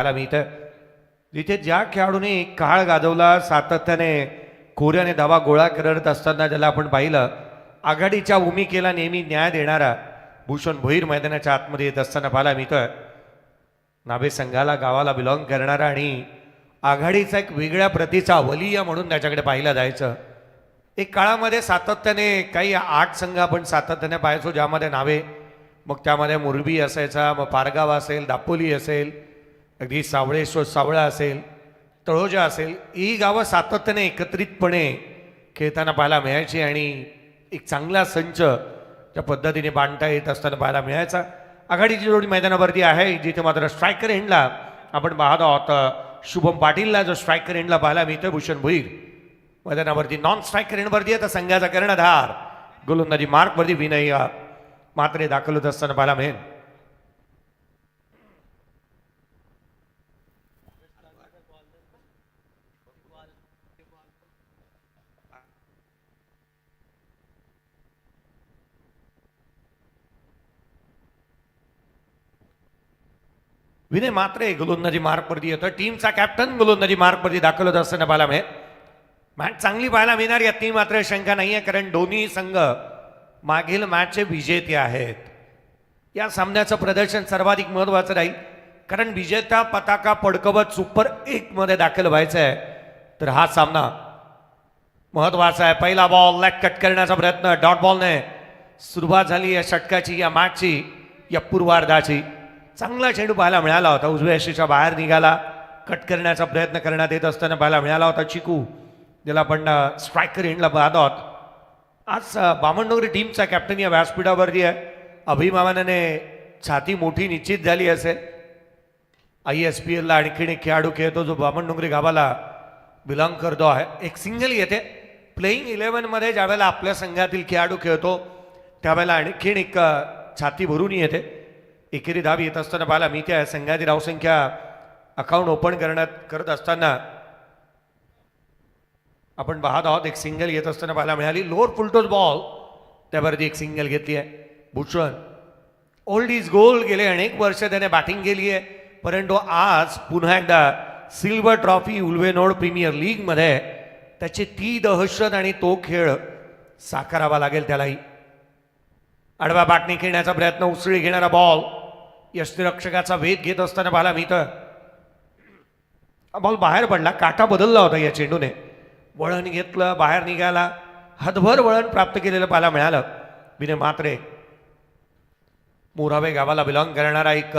मला मी तर जिथे ज्या खेळाडूने काळ गाजवला सातत्याने खोऱ्याने धावा गोळा करत असताना ज्याला आपण पाहिलं आघाडीच्या भूमिकेला नेहमी न्याय देणारा भूषण भोईर मैदानाच्या आतमध्ये येत असताना पाहिला मी तर नाभे संघाला गावाला बिलॉंग करणारा आणि आघाडीचा एक वेगळ्या प्रतीचा वलिया म्हणून त्याच्याकडे पाहिलं जायचं. एक काळामध्ये सातत्याने काही 8 संघ आपण सातत्याने पाहायचो ज्यामध्ये नावे मग त्यामध्ये मुरबी असायचा, मग पारगाव असेल, दापोली असेल, अगदी सावळेश्वर सावळा असेल, तळोजा असेल, ही गावं सातत्याने एकत्रितपणे खेळताना पाहायला मिळायची आणि एक चांगला संच त्या पद्धतीने बांधता येत असताना पाहायला मिळायचा. आघाडीची जोडी मैदानावरती आहे जिथे मात्र स्ट्रायकर एंडला आपण पाहत आहोत शुभम पाटीलला जो स्ट्रायकर एंडला पाहायला मिळतोय भूषण भोईर मैदानावरती नॉन स्ट्रायकर एंडवरती आहे तर संघाचा कर्णधार गोलंदाजी मार्कवरती विनय मात्रे दाखल होत असताना पाहायला मिळेल. विनय मात्रे गोलंदाजी मार्कवरती येतो. टीमचा कॅप्टन गोलंदाजी मार्कवरती दाखल होत असताना पाहायला मिळेल. मॅच चांगली पाहायला मिळणार यातही मात्र शंका नाही आहे कारण दोन्ही संघ मागील मॅचचे विजेते आहेत. या सामन्याचं प्रदर्शन सर्वाधिक महत्त्वाचं राहील कारण विजेता पताका पडकवत सुपर 1 मध्ये दाखल व्हायचं आहे तर हा सामना महत्त्वाचा आहे. पहिला बॉल लेग कट करण्याचा प्रयत्न डॉट बॉलने सुरुवात झाली या षटकाची, या मॅचची, या पूर्वार्धाची. चांगला चेंडू पाहायला मिळाला होता, उजव्या यष्टीच्या बाहेर निघाला, कट करण्याचा प्रयत्न करण्यात येत असताना पाहायला मिळाला होता चिकू ज्याला आपण स्ट्रायकर एंडला पाहत आहोत. आज बामणडोंगरी टीमचा कॅप्टन या व्यासपीठावरती आहे. अभिमानाने छाती मोठी निश्चित झाली असेल. ISPLला आणखीन एक खेळाडू खेळतो जो बामणडोंगरी गावाला बिलॉंग करतो आहे. एक सिंगल येते प्लेईंग 11मध्ये ज्यावेळेला आपल्या संघातील खेळाडू खेळतो त्यावेळेला आणखीन एक छाती भरून येते. एकेरी धाव येत असताना पाहिला मी त्या संघाची धावसंख्या अकाउंट ओपन करत असताना आपण पाहत आहोत एक सिंगल येत असताना पाहायला मिळाली. लोअर फुलटोस बॉल त्यावरती एक सिंगल घेतली आहे. भूषण ओल्ड इज गोल्ड गेले अनेक वर्ष त्याने बॅटिंग केली आहे परंतु आज पुन्हा एकदा सिल्वर ट्रॉफी उल्वेनोड प्रीमियर लीगमध्ये त्याची ती दहशत आणि तो खेळ साकारावा लागेल त्यालाही. आडवा बॅटने खेळण्याचा प्रयत्न, उसळी घेणारा बॉल, यष्टीरक्षकाचा वेध घेत असताना पाहिला मी तर बॉल बाहेर पडला. काटा बदलला होता या चेंडूने, वळण घेतलं, बाहेर निघाला, हातभर वळण प्राप्त केलेलं पाहायला मिळालं. विनय मात्रे मोरावे गावाला बिलॉंग करणारा एक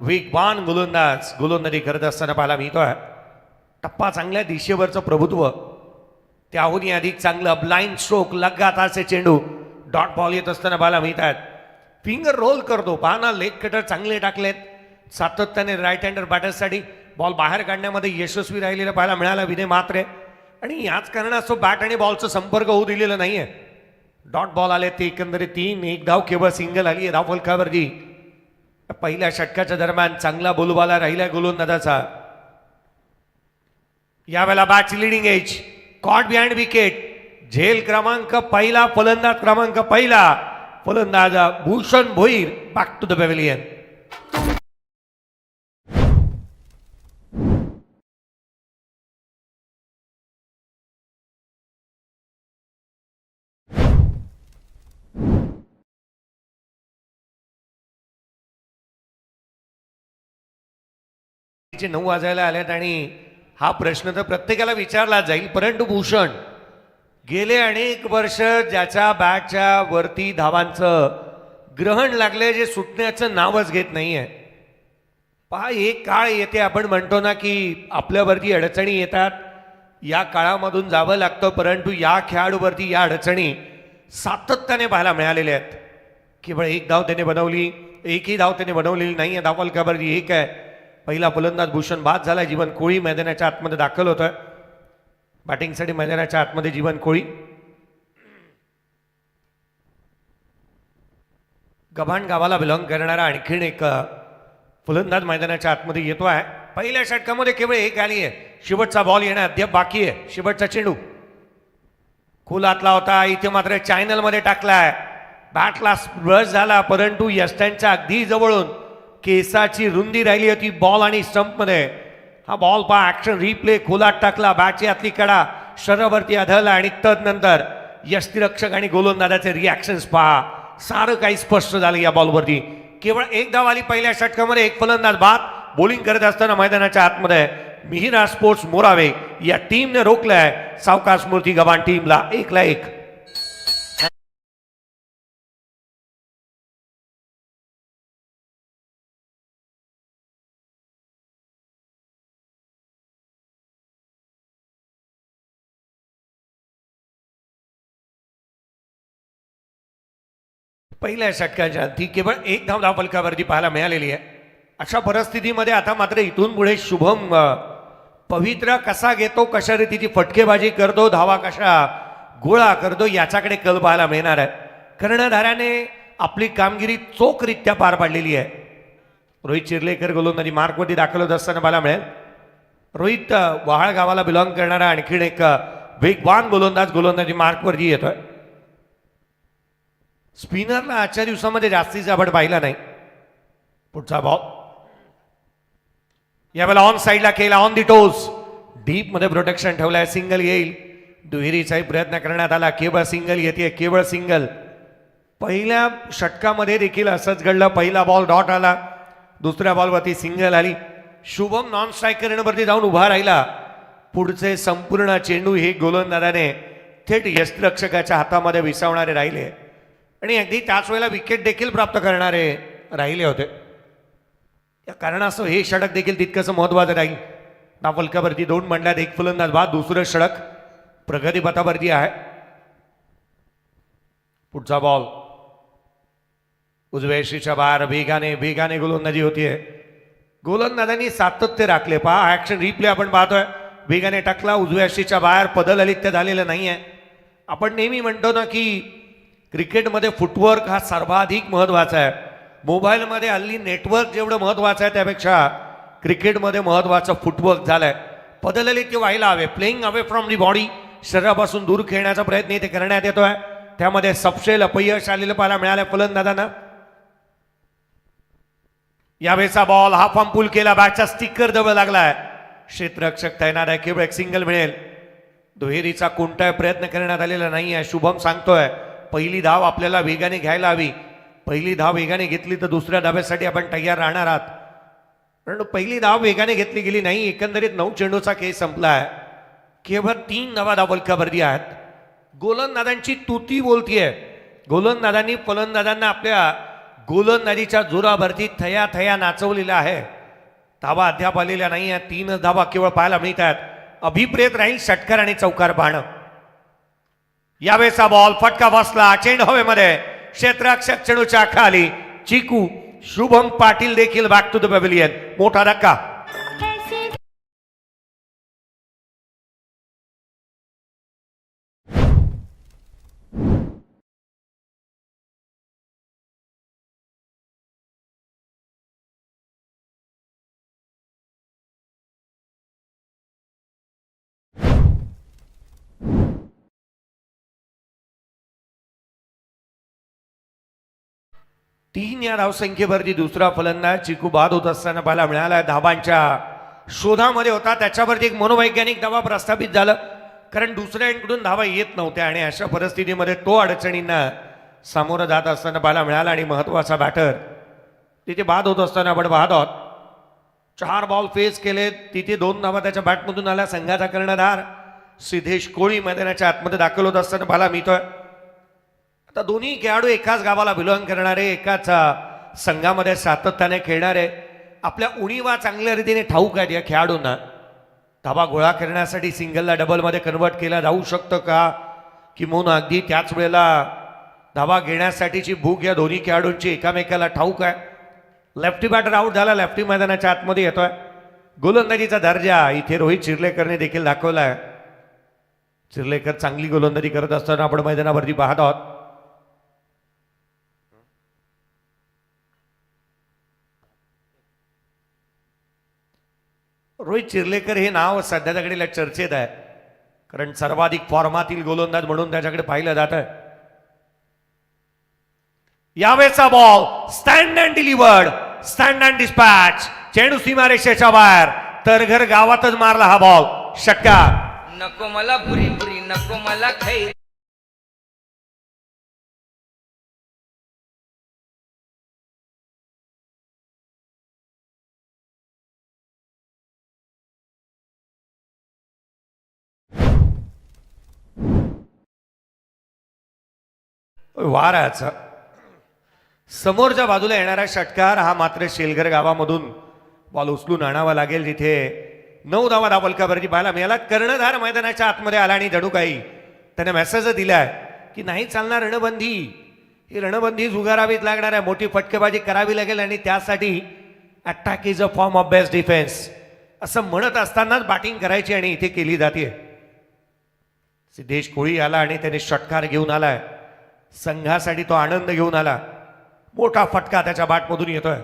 वेगवान गोलंदाजी करत असताना पाहायला मिळतोय. टप्पा चांगल्या दिशेवरचं प्रभुत्व, त्याहूनही अधिक चांगलं ब्लाइंड स्ट्रोक, लगातारचे चेंडू, डॉट बॉल येत असताना पाहायला मिळतात. फिंगर रोल करतो पाहना, लेग कटर चांगले टाकलेत. सातत्याने राईट हँडर बॅटर्ससाठी बॉल बाहेर काढण्यामध्ये यशस्वी राहिलेलं पाहायला मिळाला विनय मात्रे. आणि याच कारणास्तव बॅट आणि बॉलचा संपर्क होऊ दिलेला नाहीये. डॉट बॉल आले ते एकंदरीत 3, एक धाव केवळ सिंगल आली आहे धाव फलकावरती. पहिल्या षटकाच्या दरम्यान चांगला बोलबाला राहिला गोलंदाजाचा. यावेळेला बॅटची leading edge, caught behind wicket, झेल क्रमांक पहिला, फलंदाज क्रमांक पहिला, फलंदाज Bhushan Bhoir back to the pavilion. चे 9 वाजायला आल्यात आणि हा प्रश्न तर प्रत्येकाला विचारला जाईल परंतु भूषण गेले अनेक वर्ष ज्याच्या बॅटच्या वरती धावांचं ग्रहण लागले जे सुटण्याचं नावच घेत नाहीये. पहा एक काळ येते आपण म्हणतो ना की आपल्यावरती अडचणी येतात, या काळामधून जावं लागतं परंतु या खेळाडूवरती या अडचणी सातत्याने पाहायला मिळालेल्या आहेत. केवळ एक धाव त्याने बनवली, एकही धाव त्याने बनवलेली नाही आहे. धावफलकावरती एक आहे. पहिला फलंदाज भूषण बाद झाला. जीवन कोळी मैदानाच्या आतमध्ये दाखल होतोय. बॅटिंगसाठी मैदानाच्या आतमध्ये जीवन कोळी. गव्हाण गावाला बिलॉंग करणारा आणखीन एक फलंदाज मैदानाच्या आतमध्ये येतो आहे. पहिल्या षटकामध्ये केवळ एक आली आहे. शेवटचा बॉल येणं अद्याप बाकी आहे. शेवटचा चेंडू खोलातला होता, इथे मात्र चॅनलमध्ये टाकलाय. बॅटला स्पर्श झाला परंतु यस्टनच्या अगदी जवळून केसाची रुंदी राहिली होती बॉल आणि स्टंपमध्ये. हा बॉल पहा, ऍक्शन रिप्ले, खोलात टाकला, बॅटची आतली कडा शरीरावरती आढळला आणि तदनंतर यष्टीरक्षक आणि गोलंदाजाचे रिॲक्शन्स पहा, सारं काही स्पष्ट झालं या बॉलवरती. केवळ एक धाव आली पहिल्या षटकामध्ये, एक फलंदाज बाद. बॉलिंग करत असताना मैदानाच्या आतमध्ये मिहिरा स्पोर्ट्स मोरावे या टीमने रोखलंय सावकाश मूर्ती गव्हाण टीमला 1-1. पहिल्या षटकाच्या ती केवळ एक धाव फलकावरती पाहायला मिळालेली आहे. अशा परिस्थितीमध्ये आता मात्र इथून पुढे शुभम पवित्रा कसा घेतो, कशा रीतीची फटकेबाजी करतो, धावा कशा गोळा करतो याच्याकडे कल पाहायला मिळणार आहे. कर्णधाराने आपली कामगिरी चोखरित्या पार पाडलेली आहे. रोहित चिर्लेकर गोलंदाजी मार्कवरती दाखल होत असताना पाहायला मिळेल. रोहित वहाळ गावाला बिलॉंग करणारा आणखीन एक वेगवान गोलंदाजी मार्कवरती येतोय. स्पिनरला आजच्या दिवसामध्ये जास्तीचा आपण पाहिला नाही. पुढचा बॉल यावेळेला ऑन साईडला केला, ऑन दी टोज, डीप मध्ये प्रोटेक्शन ठेवलाय. सिंगल येईल, दुहेरीचाही प्रयत्न करण्यात आला, केवळ सिंगल येते, केवळ सिंगल. पहिल्या षटकामध्ये देखील असंच घडलं. पहिला बॉल डॉट आला, दुसऱ्या बॉलवरती सिंगल आली. शुभम नॉन स्ट्रायकरवरती जाऊन उभा राहिला. पुढचे संपूर्ण चेंडू हे गोलंदाजाने थेट यष्टीरक्षकाच्या हातामध्ये विसावणारे राहिले आणि अगदी त्याच वेळेला विकेट देखील प्राप्त करणारे राहिले होते. या कारणास्तव हे षटक देखील तितकंच महत्वाचं राहील. फलकावरती 2 मंडळात एक फलंदाज बाद, दुसरं षटक प्रगतीपथावरती आहे. पुढचा बॉल उजव्या यष्टीच्या बाहेर वेगाने गोलंदाजी होतीये. गोलंदाजांनी सातत्य राखले. पहा, ऍक्शन रिप्ले आपण पाहतोय. वेगाने टाकला, उजव्या यष्टीच्या बाहेर, पदललित्य झालेलं नाहीये. आपण नेहमी म्हणतो ना की क्रिकेटमध्ये फुटवर्क हा सर्वाधिक महत्वाचा आहे. मोबाईलमध्ये हल्ली नेटवर्क जेवढं महत्वाचं आहे त्यापेक्षा क्रिकेटमध्ये महत्वाचं फुटवर्क झालंय. पदललित्य व्हायला हवे, playing away from the body, शरीरापासून दूर खेळण्याचा प्रयत्न इथे करण्यात येतोय. त्यामध्ये सपशेल अपयश आलेलं पाहायला मिळालं फलंदाजांना. यावेळेचा बॉल हा पंपूल केला, बॅटचा स्टिकर जवळ लागलाय. क्षेत्ररक्षक तैनात आहे, केवळ एक सिंगल मिळेल. दुहेरीचा कोणताही प्रयत्न करण्यात आलेला नाही आहे. शुभम सांगतोय पहिली धाव आपल्याला वेगाने घ्यायला हवी. पहिली धाव वेगाने घेतली तर दुसऱ्या धाव्यासाठी आपण तयार राहणार आहात. परंतु पहिली धाव वेगाने घेतली गेली नाही. एकंदरीत 9 चेंडूचा खेळ संपला आहे. केवळ 3 धावा फलकावरती आहेत. गोलंदाजांची तुती बोलतीये. गोलंदाजांनी फलंदाजांना आपल्या गोलंदाजीच्या जोरावरती थया नाचवलेला आहे. धावा अद्याप आलेल्या नाही आहेत. 3 धावा केवळ पाहायला मिळतात. अभिप्रेत राहील षटकार आणि चौकार पाहणं. यावेळेचा बॉल फटका बसला, चेंडू हवेमध्ये, क्षेत्ररक्षक चेंडूच्या खाली. चिकू शुभम पाटील देखील बॅक टू द पॅव्हिलियन. मोठा धक्का. तीन या धावसंख्येवरती दुसरा फलंदाज चिकू बाद होत असताना पाहायला मिळाला. धाबांच्या शोधामध्ये होता, त्याच्यावरती एक मनोवैज्ञानिक धावा प्रस्थापित झालं, कारण दुसऱ्या एंडकडून धावा येत नव्हत्या आणि अशा परिस्थितीमध्ये तो अडचणींना सामोरं जात असताना पाहायला मिळाला आणि महत्वाचा बॅटर तिथे बाद होत असताना आपण पाहत आहोत. 4 बॉल फेस केले, तिथे 2 धावा त्याच्या बॅटमधून आला. संघाचा कर्णधार सिद्धेश कोळी मैदानाच्या आतमध्ये दाखल होत असताना पाहायला मिळतोय. आता दोन्ही खेळाडू एकाच गावाला बिलॉंग करणारे, एकाच संघामध्ये सातत्याने खेळणारे, आपल्या उणीवा चांगल्या रीतीने ठाऊक आहेत या खेळाडूंना. धावा गोळा करण्यासाठी सिंगलला डबलमध्ये कन्वर्ट केला जाऊ शकतं का, किंवा अगदी त्याच वेळेला धावा घेण्यासाठीची भूक या दोन्ही खेळाडूंची एकामेकाला ठाऊक आहे. लेफ्टी बॅटर आउट झाला, लेफ्टी मैदानाच्या आतमध्ये येतोय. गोलंदाजीचा दर्जा इथे रोहित चिर्लेकरने देखील दाखवलाय. चिर्लेकर चांगली गोलंदाजी करत असताना आपण मैदानावरती पाहत आहोत. रोहित चिर्लेकर हे नाव सध्याच्या घडीला चर्चेत आहे, कारण सर्वाधिक फॉर्मातील गोलंदाज म्हणून त्याच्याकडे पाहिलं जात आहे. यावेळेचा ball stand and delivered, stand and dispatch. चेंडू सीमारेषेच्या बाहेर, तरघर गावातच मारला हा बॉल. षटकार. नको मला पुरी पुरी, नको मला खैर. वाराचा समोरच्या बाजूला येणारा षटकार हा मात्र शेलघर गावामधून बॉल उचलून आणावा लागेल. जिथे 9 धावा धावलकावरती पाहायला मिळाला. कर्णधार मैदानाच्या आतमध्ये आला आणि जणू काही त्याने मेसेज दिलाय की नाही चालणार रणबंदी. ही रणबंदी झुगारावीच लागणार आहे, मोठी फटकेबाजी करावी लागेल आणि त्यासाठी attack is a form of best defence असं म्हणत असतानाच बॅटिंग करायची आणि इथे केली जाते. सिद्धेश कोळी आला आणि त्याने षटकार घेऊन आलाय. संघासाठी तो आनंद घेऊन आला. मोठा फटका त्याच्या बॅटमधून येतोय.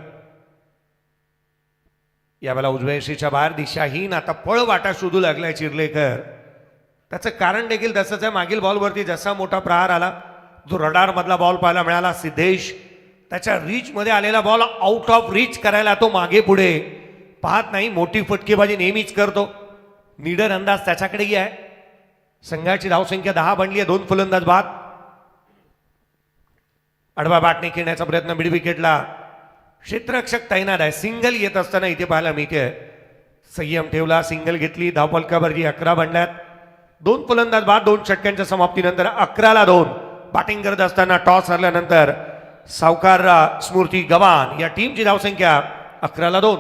यावेळेला उजव्या यशीच्या बाहेर दिशाहीन आता पळ वाटा शोधू लागलाय चिर्लेकर. त्याचं कारण देखील तसंच आहे. मागील बॉलवरती जसा मोठा प्रहार आला, जो रडार मधला बॉल पाहायला मिळाला, सिद्धेश त्याच्या रीच मध्ये आलेला बॉल आउट ऑफ रीच करायला तो मागे पुढे पाहत नाही. मोठी फटकेबाजी नेहमीच करतो. निडर अंदाज त्याच्याकडेही आहे. संघाची धावसंख्या 10 बनली आहे. 2 फलंदाज बाद. आडवा बॅटने खेळण्याचा प्रयत्न मिड विकेटला. क्षेत्ररक्षक तैनात आहे. सिंगल येत असताना इथे पाहायला मिळते. संयम ठेवला, सिंगल घेतली. धावफलकावरती 11 बनल्यात. 2 फलंदाज बाद. 2 षटकांच्या समाप्तीनंतर 11ला 2. बॅटिंग करत असताना टॉस हरल्यानंतर सावकार स्मृती गव्हाण या टीमची धावसंख्या 11ला 2.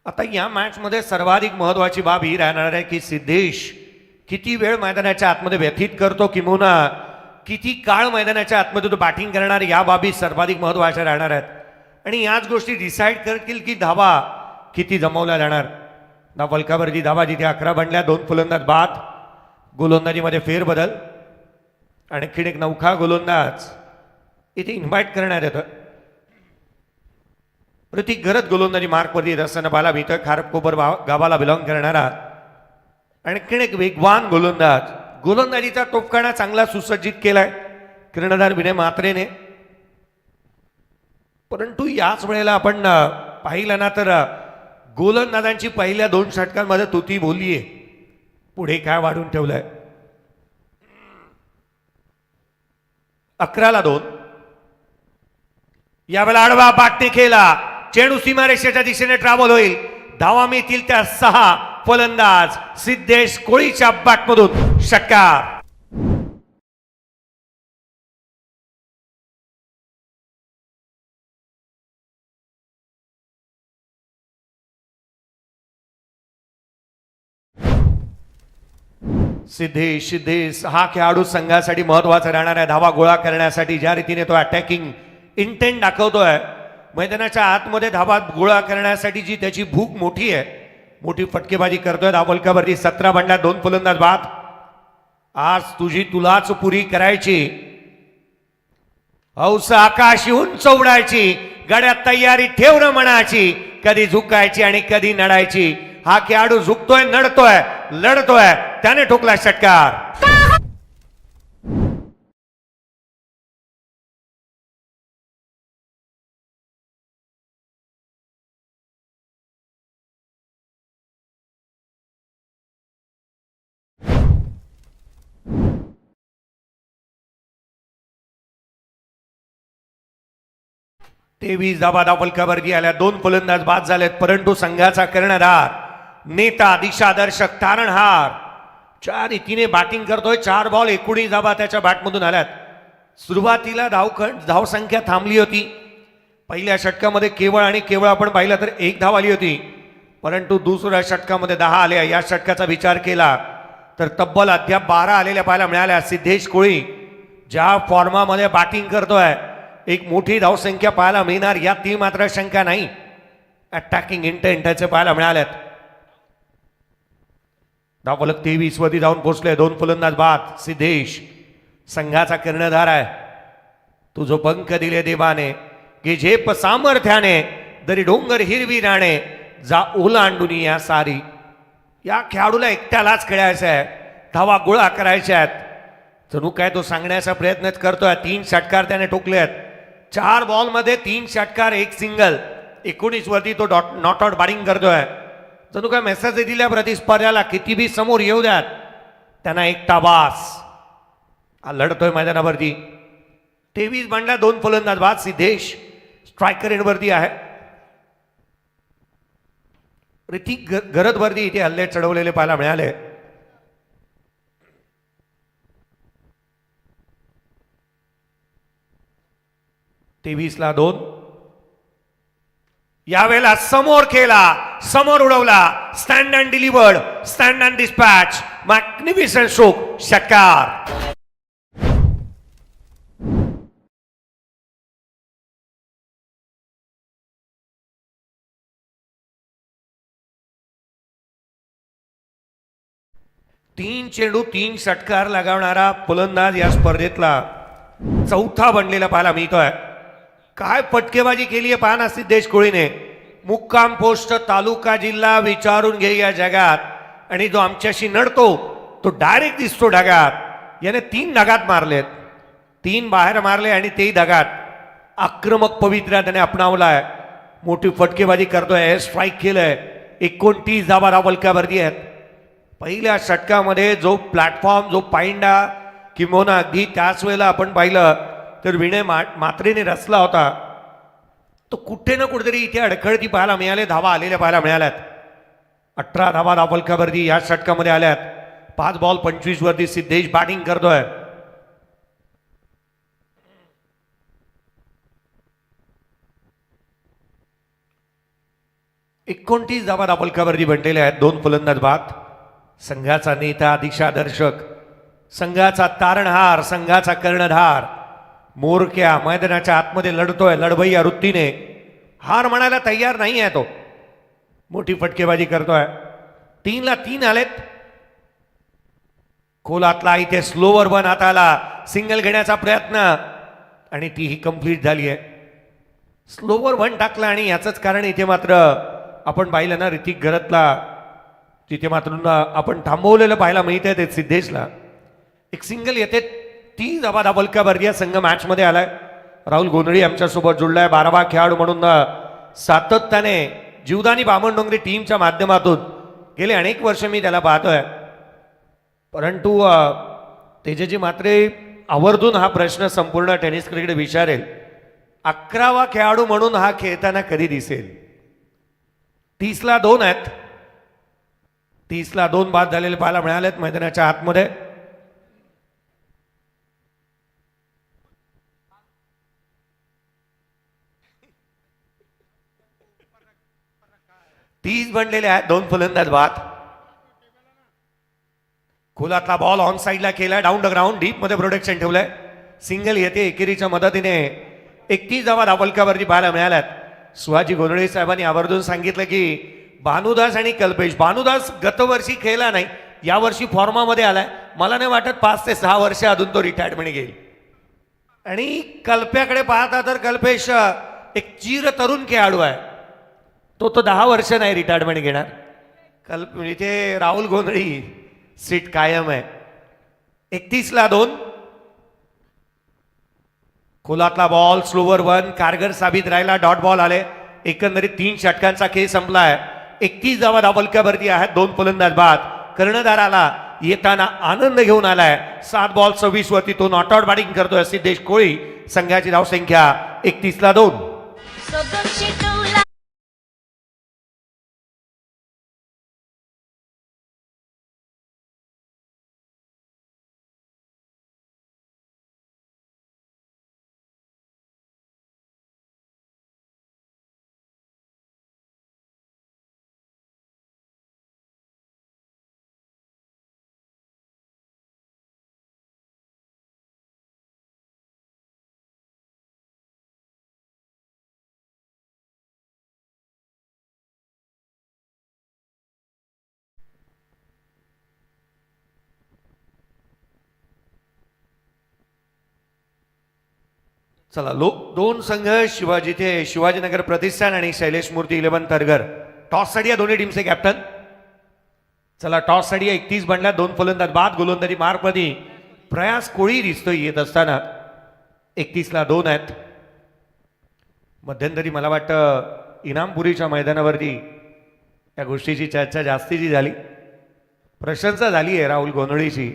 आता या मॅचमध्ये सर्वाधिक महत्वाची बाब ही राहणार आहे की सिद्धेश किती वेळ मैदानाच्या आतमध्ये व्यतीत करतो, किंवा किती काळ मैदानाच्या आतमध्ये तो बॅटिंग करणार, या बाबी सर्वाधिक महत्वाच्या राहणार आहेत. आणि याच गोष्टी डिसाईड करतील की धावा किती जमवल्या जाणार. धावफलकावरती धावा जिथे 11 बनल्या. 2 फलंदाज बाद. गोलंदाजीमध्ये फेरबदल. आणखीन एक नौखा गोलंदाज इथे इन्व्हाइट करण्यात येतं. प्रतीक गरज गोलंदाजी मार्कवरती येत असताना पाहायला मिळतं. खारकोपर गावाला बिलॉंग करणारा आणखीन एक वेगवान गोलंदाज. गोलंदाजीचा तोफखाना चांगला सुसज्जित केलाय कर्णधार विनय म्हात्रेने. परंतु याच वेळेला आपण पाहिलं ना तर गोलंदाजांची पहिल्या 2 षटकांमध्ये तुती बोललीये. पुढे काय वाढून ठेवलंय. 11ला 2. यावेळेला आडवा बॅटने खेळला. चेंडू सीमारेषेच्या दिशेने ट्रॅव्हल होईल. धावा मिळतील त्या 6. फलंदाज सिद्धेश कोळीच्या बॅटमधून षटकार. सिद्धेश हा खेळाडू संघासाठी महत्वाचा राहणार आहे. धावा गोळा करण्यासाठी ज्या रीतीने तो अटॅकिंग इंटेंट दाखवतोय, मैदानाच्या आतमध्ये धावा गोळा करण्यासाठी जी त्याची भूक मोठी आहे, मोठी फटकेबाजी करतोय. धावफलकावरती 17 बनल्या. 2 फलंदाज बाद. आज तुलाच पुरी करायची. हौस आकाशी उंच उडायची. गड्यात तयारी ठेवणं म्हणायची. कधी झुकायची आणि कधी नडायची. हा खेळाडू झुकतोय, नडतोय, लढतोय. त्याने ठोकला षटकार. तेवीस धावा धावफलकावरती आल्या. 2 फलंदाज बाद झालेत. परंतु संघाचा कर्णधार, नेता, दिशादर्शक, तारणहार ज्या रीतीने बॅटिंग करतोय. 4 बॉल 19 धावा त्याच्या बॅटमधून आल्यात. सुरुवातीला धावसंख्या थांबली होती. पहिल्या षटकामध्ये केवळ आणि केवळ आपण पाहिलं तर 1 धाव आली होती. परंतु दुसऱ्या षटकामध्ये 10 आल्या. या षटकाचा विचार केला तर तब्बल अद्याप 12 आलेल्या पाहायला मिळाल्या. सिद्धेश कोळी ज्या फॉर्मामध्ये बॅटिंग करतोय, एक मोठी धावसंख्या पाहायला मिळणार यात ती मात्र शंका नाही. अटॅकिंग इंटेंट त्याचे पाहायला मिळाल्यात. धावफलक 23 वरती जाऊन पोहोचले. 2 फलंदाज बाद. सिद्धेश संघाचा कर्णधार आहे. तुझो पंख दिले देवाने की झेप सामर्थ्याने दरी डोंगर हिरवी राणे जा ओलांडून या सारी. या खेळाडूला एकट्यालाच खेळायचं आहे. धावा गोळा करायच्या आहेत. जणू काय तो सांगण्याचा प्रयत्नच करतोय. 3 षटकार त्याने ठोकले आहेत. 4 बॉलमध्ये 3 षटकार 1 सिंगल. 19 वरती तो नॉट आउट बॅटिंग करतोय. जणू काय मेसेज दिल्या प्रतिस्पर्ध्याला किती बी समोर येऊ द्यात त्यांना एकटा बास. हा लढतोय मैदानावरती. 23 बनला. 2 फलंदाज बाद. सिद्धेश स्ट्रायकर एंडवरती आहे. ऋतिक गरजवरती इथे हल्ले चढवलेले पाहायला मिळाले. तेवीसला 2. यावेळेला समोर केला, समोर उडवला. Stand and delivered, stand and dispatch. Magnificent stroke, षटकार. तीन चेंडू 3 षटकार लगावणारा फलंदाज या स्पर्धेतला चौथा बनलेला पाहायला मिळतोय. काय फटकेबाजी केली आहे पाहा ना सिद्धेश कोळीने. मुक्काम पोस्ट तालुका जिल्हा विचारून घे या जगात. आणि जो आमच्याशी नडतो तो डायरेक्ट दिसतो ढगात. याने 3 ढगात मारलेत. 3 बाहेर मारले आणि तेही ढगात. आक्रमक पवित्रा त्याने अपनावलाय. मोठी फटकेबाजी करतोय. स्ट्राईक केलंय. 29 धावा धावफलकावरती आहेत. पहिल्या षटकामध्ये जो प्लॅटफॉर्म, जो पायंडा किंबहुना अगदी त्याच वेळेला आपण पाहिलं तर विनय मात्रेने रचला होता, तो कुठे ना कुठेतरी इथे अडखळती पाहायला मिळाले. धावा आलेल्या पाहायला मिळाल्यात. 18 धावा धावफलकावरती या षटकामध्ये आल्यात. 5 बॉल 25 वरती सिद्धेश बॅटिंग करतोय. एकोणतीस धावा धावफलकावरती बनलेल्या आहेत. 2 फलंदाज बाद. संघाचा नेता, दिशादर्शक, संघाचा तारणहार, संघाचा कर्णधार मोरक्या मैदानाच्या आतमध्ये लढतोय. लढवय्या वृत्तीने हार म्हणायला तयार नाही आहे तो. मोठी फटकेबाजी करतोय. 3ला 3 आलेत. खोलातला इथे स्लोवर वन हाताला. सिंगल घेण्याचा प्रयत्न आणि तीही कंप्लीट झाली आहे. स्लोवर वन टाकला आणि याचंच कारण इथे मात्र आपण पाहिलं ना ऋतिक घरतला तिथे मात्र आपण थांबवलेलं पाहायला मिळतंय ते सिद्धेशला. एक सिंगल येते. 30 धावा धावफलकावरती या संघ मॅचमध्ये आलाय. राहुल गोंधळी आमच्यासोबत जुळलाय. 12वा खेळाडू म्हणून सातत्याने जीवदानी बामणडोंगरी टीमच्या माध्यमातून गेले अनेक वर्ष मी त्याला पाहतोय. परंतु तेजाजी मात्रे आवर्जून हा प्रश्न संपूर्ण टेनिस क्रिकेट विचारेल, 11वा खेळाडू म्हणून हा खेळताना कधी दिसेल. 30ला 2 आहेत. 30ला 2 बाद झालेले पाहायला मिळालेत मैदानाच्या आतमध्ये. तीस बनलेले आहेत. 2 फलंदाज बाद. खोलातला बॉल ऑन साईडला केला. डाऊन द ग्राउंड डीप मध्ये प्रोटेक्शन ठेवलंय. सिंगल येते एकेरीच्या मदतीने. 31 धावा धावफलकावरती पाहायला मिळाल्यात. सुहाजी गोंधळे साहेबांनी आवर्जून सांगितलं की भानुदास आणि कल्पेश. भानुदास गतवर्षी खेळला नाही, यावर्षी फॉर्मामध्ये आलाय. मला नाही वाटत 5 ते 6 वर्ष अजून तो रिटायरमेंट घेईल. आणि कल्प्याकडे पाहता तर कल्पेश एक चिर तरुण खेळाडू आहे. तो 10 वर्ष नाही रिटायरमेंट घेणार. इथे राहुल गोंधळी सीट कायम आहे. 31ला 2. खोलातला बॉल स्लोवर वन कारगर साबित राहिला. डॉट बॉल आले. एकंदरीत 3 षटकांचा खेळ संपलाय. 31 धावा धावफलकावरती आहेत. 2 फलंदाज बाद. कर्णधाराला येताना आनंद घेऊन आलाय. 7 बॉल 26 वरती तो नॉट आउट बॅटिंग करतोय सिद्धेश कोळी. संघाची धावसंख्या 31ला 2. चला दोन संघ शिवाजीनगर प्रतिष्ठान आणि शैलेश मूर्ती 11 तरगर टॉससाठी या दोन्ही टीमचे कॅप्टन. चला टॉससाठी 31 बनल्या, 2 फलंदाज बाद. गोलंदाजी मार्कमध्ये प्रयास कोळी दिसतोय येत असताना. 31ला 2 आहेत. मध्यंतरी मला वाटतं इनामपुरीच्या मैदानावरती या गोष्टीची चर्चा जास्तीची झाली, प्रशंसा झाली आहे राहुल गोंधळीची.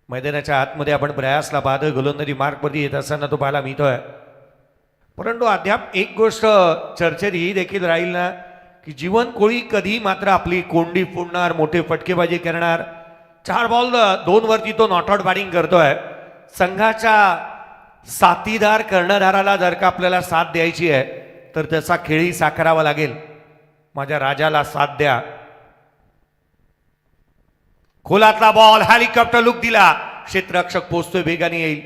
मैदानाच्या आतमध्ये आपण प्रयासला पाहतोय, गोलंदाजी मार्कमध्ये येत असताना तो पाहायला मिळतोय. परंतु अद्याप एक गोष्ट चर्चेत ही देखील राहील ना की जीवन कोळी कधी मात्र आपली कोंडी फोडणार, मोठे फटकेबाजी करणार. 4 बॉल 2 वरती तो नॉट आउट बॅटिंग करतोय. संघाच्या साथीदार कर्णधाराला जर का आपल्याला साथ द्यायची आहे तर त्याचा खेळही साकारावा लागेल. माझ्या राजाला साथ द्या. खोलातला बॉल, हेलिकॉप्टर लुक दिला, क्षेत्ररक्षक पोचतोय, वेगाने येईल,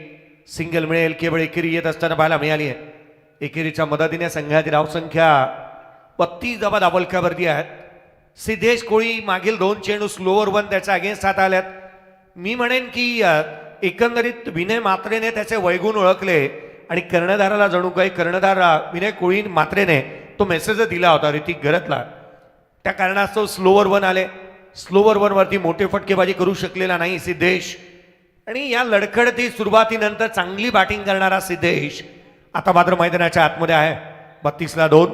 सिंगल मिळेल. केवळ एकेरी येत असताना पाहायला मिळाली आहे. एकेरीच्या मदतीने संघाची धावसंख्या 32 धावलक्यावरती आहेत. सिद्धेश कोळी मागील 2 चेंडू स्लोअर 1 त्याच्या अगेन्स्ट हात आल्यात. मी म्हणेन की एकंदरीत विनय मात्रेने त्याचे वैगुण ओळखले आणि कर्णधाराला जणू काही कर्णधार विनय कोळी मात्रेने तो मेसेज दिला होता ऋतिक घरतला. त्या कारणास्तव स्लोअर 1 आले. स्लोअर 1 वरती मोठे फटकेबाजी करू शकलेला नाही सिद्धेश. आणि या लडखडती सुरुवातीनंतर चांगली बॅटिंग करणारा सिद्धेश आता मात्र मैदानाच्या आतमध्ये आहे. 32ला 2.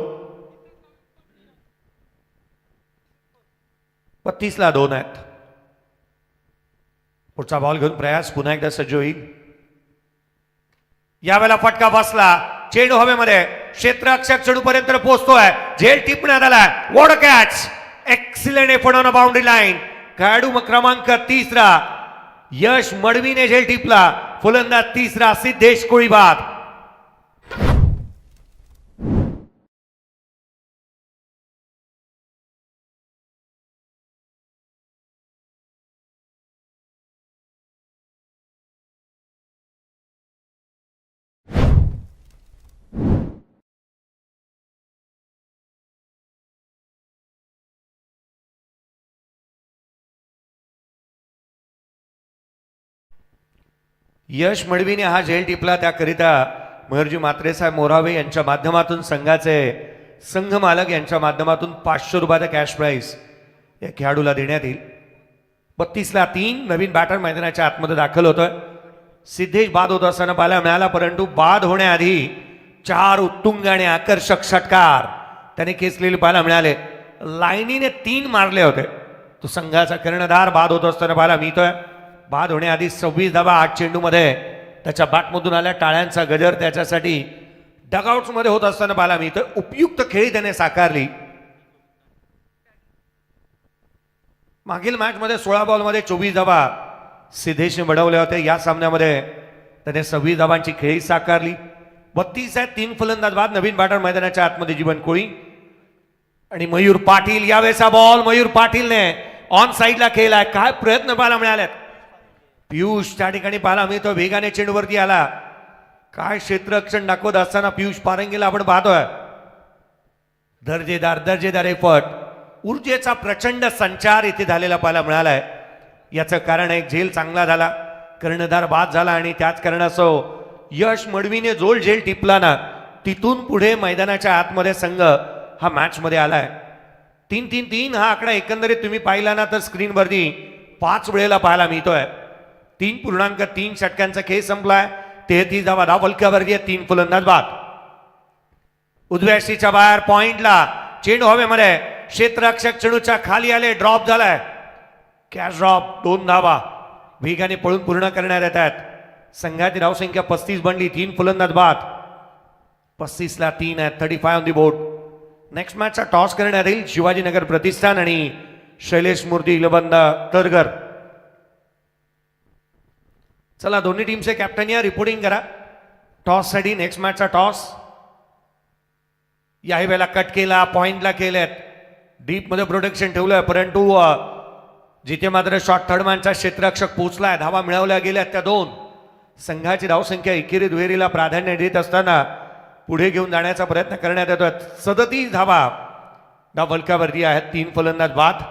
32ला 2 आहेत. पुढचा बॉल घेऊन प्रयास पुन्हा एकदा सज्ज होईल. यावेळेला फटका बसला, चेंडू हवेमध्ये, क्षेत्ररक्षक चेंडूपर्यंत पोहोचतोय, झेल टिपण्यात आलाय. What a catch, excellent effort on a boundary line. खेळाडू क्रमांक 3 यश मडवीने झेल टिपला. फलंदाज 3 सिद्धेश कोळी बाद. यश मडवीने हा झेल टिपला. त्याकरिता महर्जी मात्रे साहेब मोरावे यांच्या माध्यमातून संघ मालक यांच्या माध्यमातून 500 रुपयाचा कॅश प्राइज या खेळाडूला देण्यात येईल. 32ला 3. नवीन बॅटर मैदानाच्या आतमध्ये दाखल होतोय. सिद्धेश बाद होत असताना पाहायला मिळाला, परंतु बाद होण्याआधी 4 उत्तुंग आणि आकर्षक षटकार त्याने खेचलेले पाहायला मिळाले. लाईनीने 3 मारले होते. तो संघाचा कर्णधार बाद होत असताना पाहायला मिळतोय. बाद होण्याआधी 26 धावा 8 चेंडूमध्ये त्याच्या बॅटमधून आल्या. टाळ्यांचा गजर त्याच्यासाठी डगआउट्समध्ये होत असताना पाहायला मिळतोय. उपयुक्त खेळी त्याने साकारली. मागील मॅचमध्ये 16 बॉलमध्ये 24 धावा सिद्धेशने बडवल्या होत्या. या सामन्यामध्ये त्याने 26 धावांची खेळी साकारली. 32 आहेत. 3 फलंदाज बाद. नवीन बॅटर मैदानाच्या आतमध्ये जीवन कोळी आणि मयूर पाटील. यावेळेचा बॉल मयूर पाटीलने ऑन साईडला खेळलाय. काय प्रयत्न पाहायला मिळालेत. पियुष त्या ठिकाणी पाहायला मिळतो, वेगाने चेंडूवरती आला. काय क्षेत्ररक्षण दाखवत असताना पियुष पारंगीला आपण पाहतोय. दर्जेदार एफर्ट, ऊर्जेचा प्रचंड संचार इथे झालेला पाहायला मिळालाय. याचं कारण एक झेल चांगला झाला, कर्णधार बाद झाला आणि त्याच कारणास्तव यश मडवीने जोल झेल टिपला ना, तिथून पुढे मैदानाच्या आतमध्ये संघ हा मॅच मध्ये आलाय. 3-3-3 हा आकडा एकंदरीत तुम्ही पाहिला ना तर स्क्रीनवरती 5 वेळेला पाहायला मिळतोय. 3.3 षटकांचा खेळ संपलाय. 33 धावा धावलक्यावरती आहे. 3 फलंदाज बाद. उजव्या शीच्या बाहेर पॉइंटला चेंडू हवेमध्ये, क्षेत्ररक्षक चेंडूच्या खाली आले, ड्रॉप झालाय. Catch drop. 2 धावा वेगाने पळून पूर्ण करण्यात येत आहेत. संघाची धावसंख्या 35 बनली. 3 फलंदाज बाद. 35ला 3 आहे. 35 ऑन दी बोर्ड. नेक्स्ट मॅचचा टॉस करण्यात येईल. शिवाजीनगर प्रतिष्ठान आणि शैलेश मूर्ती 11 तरगर. चला दोन्ही टीमचे कॅप्टन या रिपोर्टिंग करा टॉस साठी. नेक्स्ट मॅचचा टॉस याही वेळेला कट केला, पॉइंटला केलेत, डीप मध्ये प्रोटेक्शन ठेवलंय, परंतु जिथे मात्र शॉर्ट थर्डमॅनचा क्षेत्ररक्षक पोहोचलाय. धावा मिळवल्या गेल्यात त्या 2. संघाची धावसंख्या एकेरी दुहेरीला प्राधान्य देत असताना पुढे घेऊन जाण्याचा प्रयत्न करण्यात येतोय. 37 धावा धावलक्यावरती आहेत. 3 फलंदाज बाद.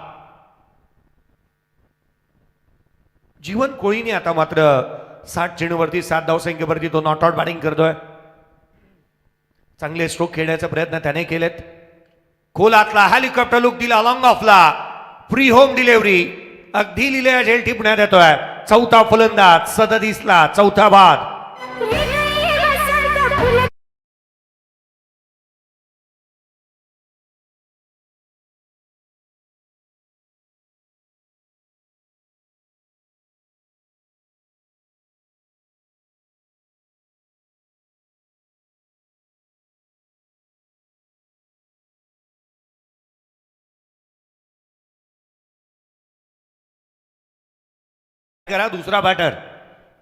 जीवन कोळीने आता मात्र 60 चेंडूवरती 7 धावसंख्येवरती तो नॉट आउट बॅटिंग करतोय. चांगले स्ट्रोक खेळण्याचा प्रयत्न त्याने केलेत. खोलातला हेलिकॉप्टर लुक दिला लॉंग ऑफला, फ्री होम डिलिव्हरी, अगदी लिहिलेला झेल टिपण्यात येतोय. चौथा फलंदाज 37ला चौथा बाद. करा दुसरा बॅटर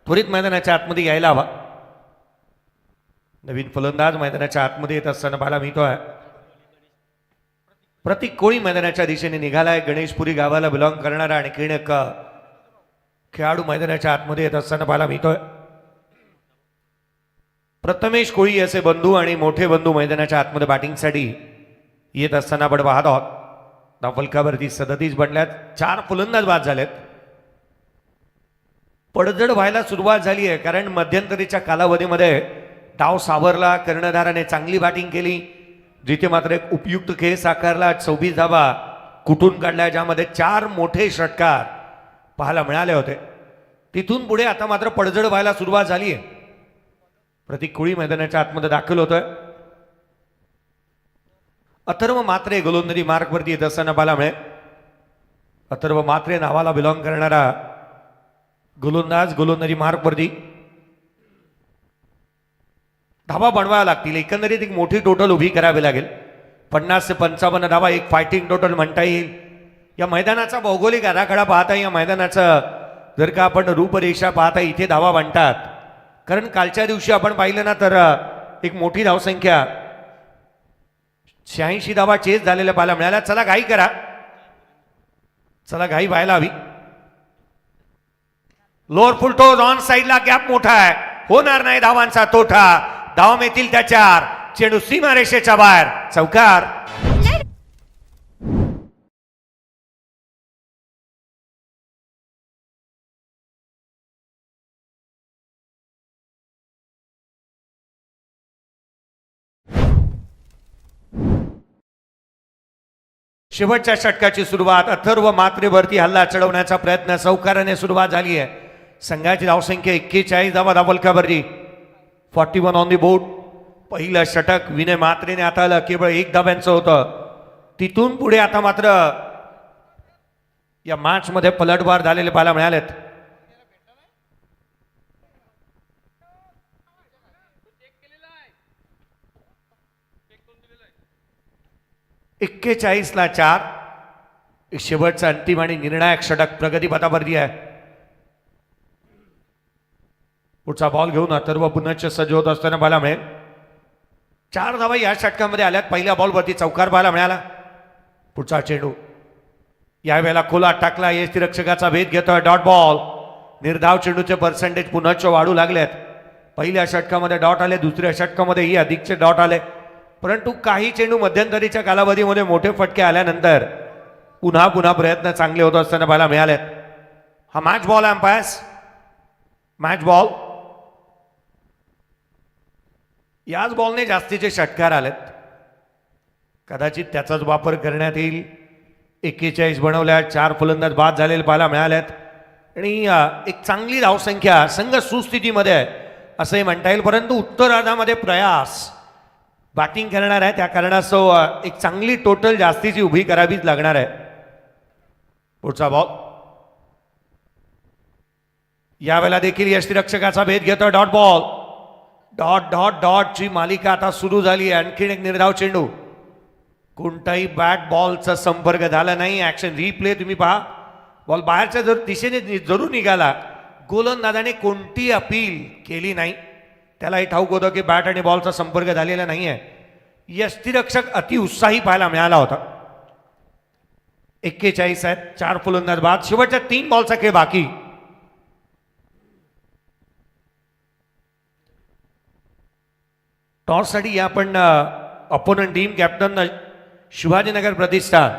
त्वरित मैदानाच्या आतमध्ये यायला हवा. नवीन फलंदाज मैदानाच्या आतमध्ये येत असताना पाहायला मिळतोय. प्रतीक कोळी मैदानाच्या दिशेने निघालाय. गणेशपुरी गावाला बिलॉंग करणारा आणखीन एक खेळाडू मैदानाच्या आतमध्ये येत असताना पाहायला मिळतोय. प्रथमेश कोळी असे बंधू आणि मोठे बंधू मैदानाच्या आतमध्ये बॅटिंगसाठी येत असताना आपण पाहत आहोत. धावफलकावरती 37 बनल्यात. 4 फलंदाज बाद झालेत. पडझड व्हायला सुरुवात झाली आहे, कारण मध्यंतरीच्या कालावधीमध्ये डाव सावरला. कर्णधाराने चांगली बॅटिंग केली, जिथे मात्र एक उपयुक्त खेळ साकारला. 24 धावा कुठून काढल्या, ज्यामध्ये 4 मोठे षटकार पाहायला मिळाले होते. तिथून पुढे आता मात्र पडझड व्हायला सुरुवात झाली आहे. प्रतीक कोळी मैदानाच्या आतमध्ये दाखल होतोय. अथर्व मात्रे गोलंदाजी मार्कवरती येत असताना पाहायला मिळेल. अथर्व मात्रे नावाला बिलॉंग करणारा गोलंदाज गोलंदाजी मार्कवरती. धावा बनवाव्या लागतील. एकंदरीत एक मोठी टोटल उभी करावी लागेल. 50 ते 55 धावा एक फायटिंग टोटल म्हणता येईल. या मैदानाचा भौगोलिक आराखडा पाहता, या मैदानाचं जर का आपण रूपरेषा पाहता, इथे धावा बनतात. कारण कालच्या दिवशी आपण पाहिलं ना तर एक मोठी धावसंख्या 86 धावा चेस झालेल्या पाहायला मिळाल्या. चला घाई करा, चला घाई व्हायला हवी. लोअर फुल टोज ऑन साइडला गॅप मोठा आहे, होणार नाही धावांचा तोटा. धावा मिळतील त्या 4. चेंडू सीमारेषेच्या बाहेर, चौकार. शेवटच्या षटकाची सुरुवात. अथर्व मात्रेवरती हल्ला चढवण्याचा प्रयत्न, चौकाराने सुरुवात झाली आहे. संघाची धावसंख्या 41 धावा धावफलकावरती. 41 ऑन दी बोर्ड. पहिलं षटक विनय मात्रेने हाताळलं, केवळ 1 धाब्यांचं होतं. तिथून पुढे आता मात्र या मॅच मध्ये पलटवार झालेले पाहायला मिळालेत. ला 4. शेवटचा अंतिम आणि निर्णायक षटक प्रगतीपथावरती आहे. पुढचा बॉल घेऊन अथर्व पुन्हा सज्ज होत असताना पाहायला मिळेल. 4 धावा या षटकामध्ये आल्यात. पहिल्या बॉलवरती चौकार पाहायला मिळाला. पुढचा चेंडू यावेळेला खोलात टाकला. यष्टिरक्षकाचा भेद घेतोय. Dot ball. निर्धाव चेंडूचे पर्सेंटेज पुन्हा वाढू लागलेत. पहिल्या षटकामध्ये डॉट आले, दुसऱ्या षटकामध्येही अधिकचे डॉट आले. परंतु काही चेंडू मध्यंतरीच्या कालावधीमध्ये मोठे फटके आल्यानंतर पुन्हा प्रयत्न चांगले होत असताना पाहायला मिळालेत. हा मॅच बॉल आहे अंपायर्स, मॅच बॉल. याच बॉलने जास्तीचे षटकार आलेत. कदाचित त्याचाच वापर करण्यात येईल. 41 बनवल्या. 4 फलंदाज बाद झालेले पाहायला मिळाल्यात. आणि एक चांगली धावसंख्या, संघ सुस्थितीमध्ये आहे असंही म्हणता येईल. परंतु उत्तरार्धामध्ये प्रयास बॅटिंग करणार आहे, त्या कारणास्तव एक चांगली टोटल जास्तीची उभी करावीच लागणार आहे. पुढचा बॉल यावेळेला देखील यष्टिरक्षकाचा भेद घेतो. Dot ball. डॉटची मालिका आता सुरू झाली आहे. आणखीन एक निर्धाव चेंडू. कोणताही बॅट बॉलचा संपर्क झाला नाही. ऍक्शन रिप्ले तुम्ही पहा. बॉल बाहेरच्या दिशेने जरूर निघाला. गोलंदाजाने कोणती अपील केली नाही. त्यालाही ठाऊक होतं की बॅट आणि बॉलचा संपर्क झालेला नाहीये. यष्टिरक्षक अतिउत्साही पाहायला मिळाला होता. 41 आहेत. 4 फलंदाज बाद. शेवटच्या 3 बॉलचा खेळ बाकी. टॉससाठी आपण अपोनंट टीम कॅप्टन शिवाजीनगर प्रतिष्ठान.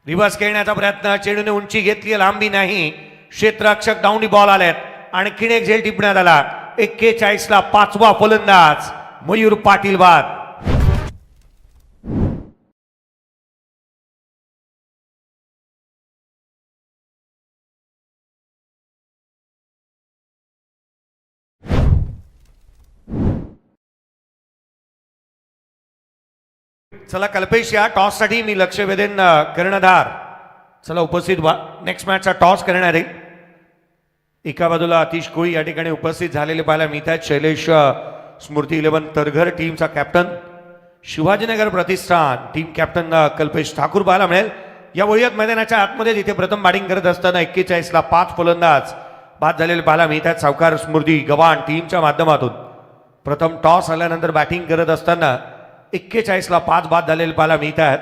रिव्हर्स खेळण्याचा प्रयत्न. चेंडूने उंची घेतली, लांबी नाही. क्षेत्ररक्षक डाऊनी बॉल आलेत आणखीन एक झेल टिपण्यात आला. 41 ला 5वा फलंदाज मयूर पाटील बाद. चला कल्पेश या टॉस साठी मी लक्ष वेधेन कर्णधार. चला उपस्थित व्हा. नेक्स्ट मॅचचा टॉस करणार आहे. एका बाजूला आतिश कोळी या ठिकाणी उपस्थित झालेले पाहायला मिळतात. शैलेश स्मृती 11 तरघर टीमचा कॅप्टन. शिवाजीनगर प्रतिष्ठान टीम कॅप्टन कल्पेश ठाकूर पाहायला मिळेल. या वळीत मैदानाच्या आतमध्ये तिथे प्रथम बॅटिंग करत असताना 41 ला 5 फलंदाज बाद झालेले पाहायला मिळतात. सावकार स्मृती गव्हाण टीमच्या माध्यमातून प्रथम टॉस आल्यानंतर बॅटिंग करत असताना 41 ला 5 बाद झालेले पाहायला मिळतात.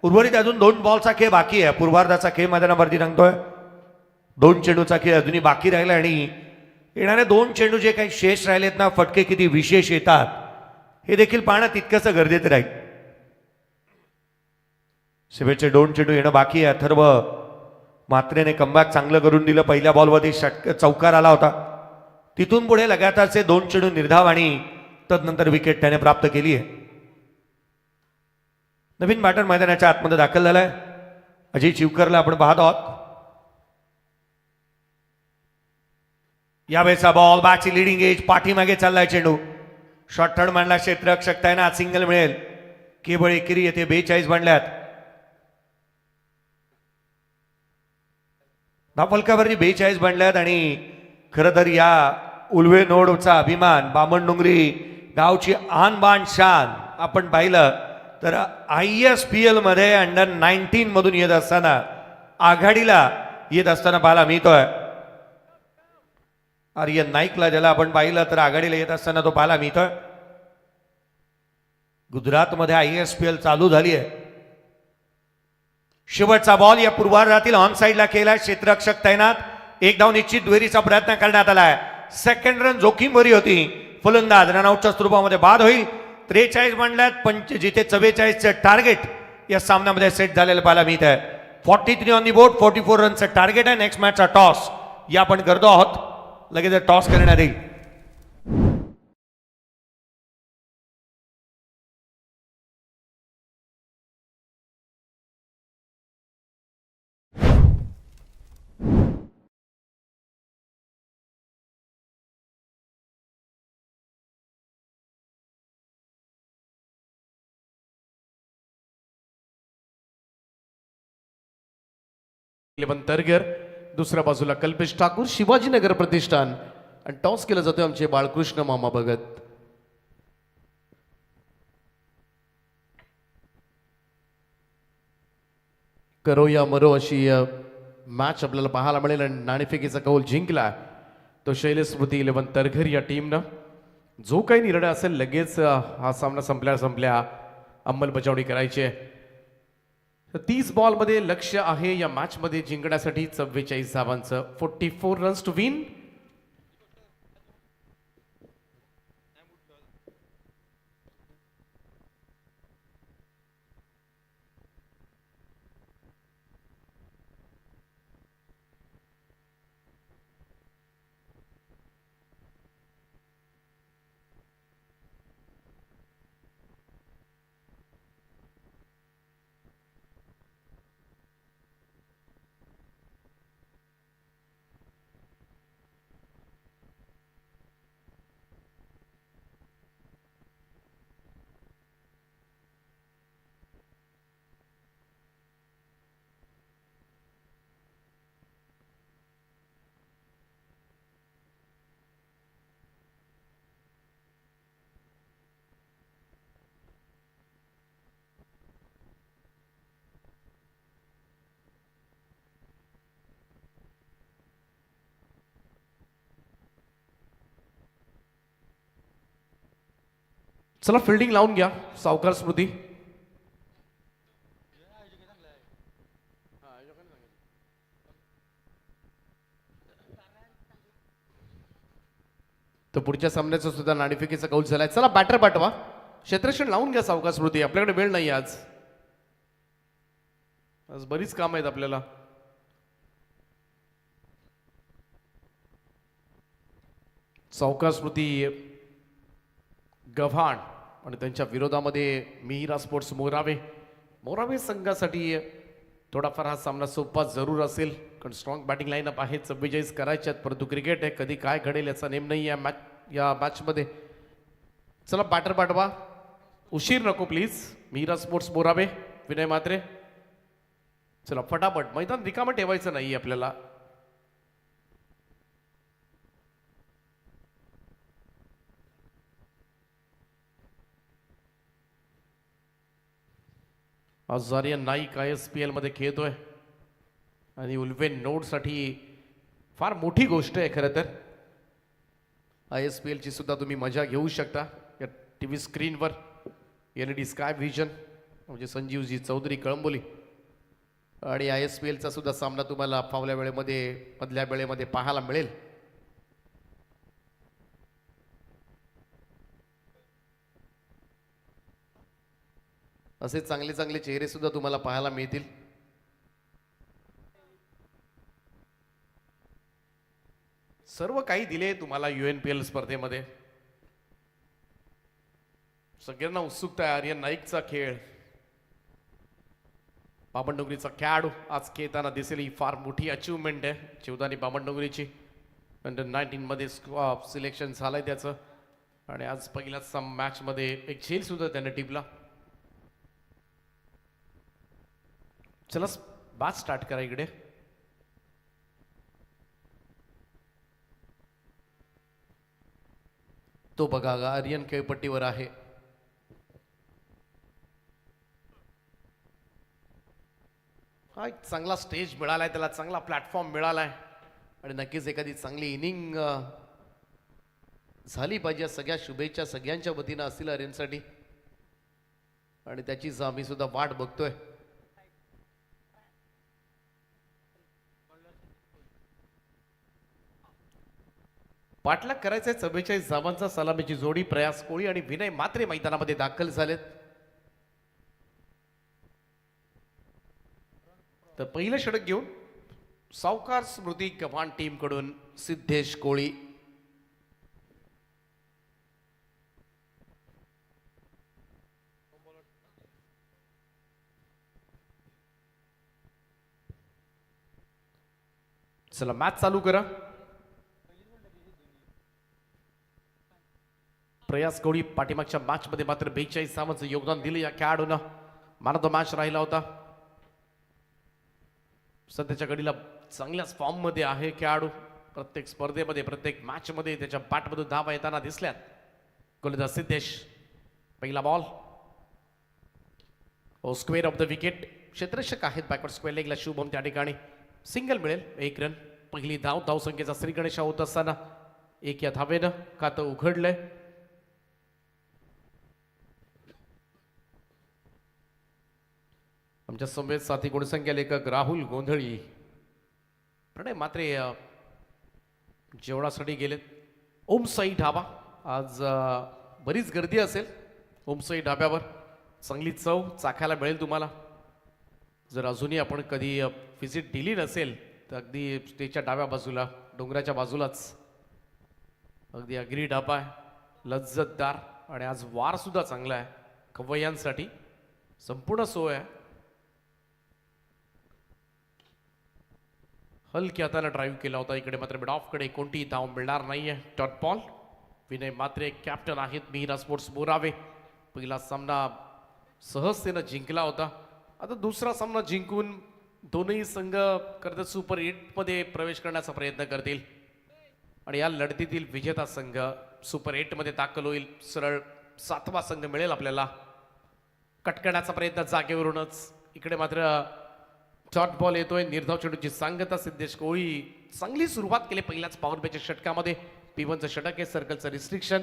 उर्वरित अजून 2 बॉलचा खेळ बाकी आहे. पूर्वार्धाचा खेळ मैदानावरती रंगतोय. 2 चेंडूचा खेळ अजूनही बाकी राहिला आणि येणारे 2 चेंडू जे काही शेष राहिलेत ना, फटके किती विशेष येतात हे देखील पाहणं तितकंसं गरजेचं राहील. शेवटचे 2 चेंडू येणं बाकी आहे. अथर्व मात्रेने कमबॅक चांगलं करून दिलं. पहिल्या बॉलवरती चौकार आला होता. तिथून पुढे लगातारचे 2 चेंडू निर्धाव आणि तदनंतर विकेट त्याने प्राप्त केली आहे. नवीन बॅटर मैदानाच्या आतमध्ये दाखल झालाय. अजय चिवकरला आपण पाहत आहोत. यावेळेचा बॉल बॅटची लिडिंग एज पाठीमागे चाललाय चेंडू. शॉर्ट थर्ड मांडला क्षेत्ररक्षक तैनात. सिंगल मिळेल. केवळ एकेरी येथे 42 मांडल्यात. धावफलकावरती 42 मांडल्यात आणि खरं तर या उल्वे नोडचा अभिमान बामणडोंगरी गावची आन बाण शान आपण पाहिलं तर ISPL मध्ये अंडर-19 मधून येत असताना आघाडीला येत असताना पाहायला मिळतोय. आर्यन नाईकला ज्याला आपण पाहिलं तर आघाडीला येत असताना तो पाहायला मिळतोय. गुजरातमध्ये ISPL चालू झाली आहे. शेवटचा बॉल या पूर्वार्धातील ऑन साइडला केला. क्षेत्ररक्षक तैनात. एक धाव निश्चित दुहेरीचा प्रयत्न करण्यात आलाय. सेकंड रन जोखीम भरी होती. फलंदाज रनआउटच्या स्वरूपामध्ये बाद होईल. 43 मांडल्यात. जिथे 44चे टार्गेट या सामन्यामध्ये सेट झालेलं पाहायला मिळत आहे. 43 ऑन दी बोर्ड. 44 रनचं टार्गेट आहे. नेक्स्ट मॅचचा टॉस या आपण करतो आहोत. लगेच टॉस करण्यात येईल. तरगर. दुसऱ्या बाजूला कल्पेश ठाकूर शिवाजीनगर प्रतिष्ठान आणि टॉस केलं जातोय आमचे बाळकृष्ण मामा भगत. करो या मरो अशी मॅच आपल्याला पाहायला मिळेल आणि नाणेफेकीचा कौल जिंकला तो शैलेश स्मृती 11 तरघर या टीमनं. जो काही निर्णय असेल लगेच हा सामना संपल्या अंमलबजावणी करायची आहे. 30 बॉलमध्ये लक्ष आहे या मॅच मध्ये जिंकण्यासाठी 44 धावांचं. 44 रन्स टू विन. चला फिल्डिंग लावून घ्या सावकार स्मृती. तर पुढच्या सामन्याचा सुद्धा नाणेफेकीचा कौल झालाय. चला बॅटर पाठवा. क्षेत्ररक्षण लावून घ्या सावकार स्मृती. आपल्याकडे वेळ नाही आज बरीच काम आहेत आपल्याला. चौकार स्मृती गव्हाण आणि त्यांच्या विरोधामध्ये मिहिरा स्पोर्ट्स मोरावे संघासाठी थोडाफार हा सामना सोपा जरूर असेल, कारण स्ट्रॉंग बॅटिंग लाईनअप आहे, 44 करायचे आहेत, परंतु क्रिकेट आहे, कधी काय घडेल याचा नेम नाही या मॅचमध्ये. चला बॅटर पाठवा, उशीर नको प्लीज. मिहिरा स्पोर्ट्स मोरावे, विनय म्हात्रे. चला फटाफट, मैदान रिकामं ठेवायचं नाही आपल्याला. आज आर्यन नाईक ISPL मध्ये खेळतोय आणि उल्वेन नोडसाठी फार मोठी गोष्ट आहे खरं तर. ISPL ची सुद्धा तुम्ही मजा घेऊ शकता या TV स्क्रीनवर. LED स्काय व्हिजन म्हणजे संजीवजी चौधरी कळंबोली. आणि ISPL चा सुद्धा सामना तुम्हाला फावल्या वेळेमध्ये मधल्या वेळेमध्ये पाहायला मिळेल. असे चांगले चांगले चेहरे सुद्धा तुम्हाला पाहायला मिळतील. सर्व काही दिले तुम्हाला UNPL स्पर्धेमध्ये. सगळ्यांना उत्सुकता आहे आर्यन नाईकचा खेळ. बामणडोंगरीचा खेळाडू आज खेळताना दिसेल, ही फार मोठी अचिव्हमेंट आहे चिवदानी बामणडोंगरीची. अंडर-19 मध्ये सिलेक्शन झालंय त्याचं आणि आज पहिल्याच मॅच मध्ये एक झेल सुद्धा त्याने टिपला. चला बॅच स्टार्ट करा इकडे. तो बघा आर्यन खेळपट्टीवर आहे. हा एक चांगला स्टेज मिळालाय त्याला, चांगला प्लॅटफॉर्म मिळालाय आणि नक्कीच एखादी चांगली इनिंग झाली पाहिजे. सगळ्या शुभेच्छा सगळ्यांच्या वतीनं असतील आर्यनसाठी आणि त्याचीच आम्ही सुद्धा वाट बघतोय. पाठलाग करायचंय 44 धावांचा सलामीची जोडी. प्रयास कोळी आणि विनय म्हात्रे मैदानामध्ये दाखल झालेत. तर पहिलं षटक घेऊन सावकार स्मृती गव्हाण टीम कडून सिद्धेश कोळी. चला मॅच चालू करा. प्रयास कोळी पाठीमागच्या मॅच मध्ये मात्र 42 धावांचं योगदान दिलं या खेळाडूंना. मॅन ऑफ द मॅच राहिला होता. सध्याच्या घडीला चांगल्याच फॉर्म मध्ये आहे खेळाडू. प्रत्येक स्पर्धेमध्ये प्रत्येक मॅच मध्ये त्याच्या बॅटमधून धावा येताना दिसल्यात. गोलंदाज सिद्धेश. पहिला ball square off the wicket. क्षेत्ररक्षक आहेत बॅकवर्ड स्क्वेअर लेगला शुभम त्या ठिकाणी. सिंगल मिळेल, 1 रन. पहिली धाव संख्येचा श्री गणेशा होत असताना 1 या धावेनं खातं उघडलंय. आमच्या समवेत साथी गुणसंख्या लेखक राहुल गोंधळी. प्रणय मात्रे जेवणासाठी गेलेत. ओमसाई ढाबा. आज बरीच गर्दी असेल ओमसाई ढाब्यावर. चांगली चव चाखायला मिळेल तुम्हाला. जर अजूनही आपण कधी व्हिजिट दिली नसेल तर अगदी स्टेजच्या डाव्या बाजूला डोंगराच्या बाजूलाच अगदी अग्री ढाबा आहे. लज्जतदार आणि आज वार सुद्धा चांगला आहे. खवय्यांसाठी संपूर्ण सोय आहे. हलक्या हाताने ड्राईव्ह केला होता. इकडे मात्र मिड ऑफ कडे कोणतीही धाव मिळणार नाहीये. Dot ball. Vinay Mhatre captain आहेत मिहिरा स्पोर्ट्स मोरावे. पहिला सामना सहजतेनं जिंकला होता. आता दुसरा सामना जिंकून दोनही संघ करत सुपर 8 मध्ये प्रवेश करण्याचा प्रयत्न करतील आणि या लढतीतील विजेता संघ सुपर 8 मध्ये दाखल होईल. सरळ 7वा संघ मिळेल आपल्याला. कट करण्याचा प्रयत्न जागेवरूनच. इकडे मात्र शॉर्ट बॉल येतोय. निर्धाव चेंडूची सांगता सिद्धेश कोळी. चांगली सुरुवात केली पहिल्याच पॉवर प्लेच्या षटकामध्ये. P1चं षटक आहे. सर्कलचं रिस्ट्रिक्शन.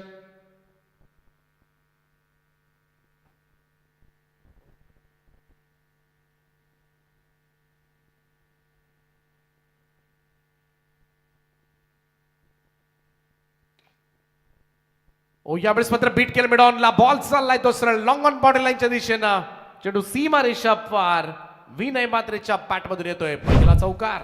यावेळेस मात्र बीट केलं मिड ऑनला. बॉल चाललाय तो सरळ लॉंग ऑन बॉर्डर लाईनच्या दिशेनं. चेंडू सीमा रेषा पार. विनय म्हात्रेच्या बॅटमधून येतोय पहिला चौकार.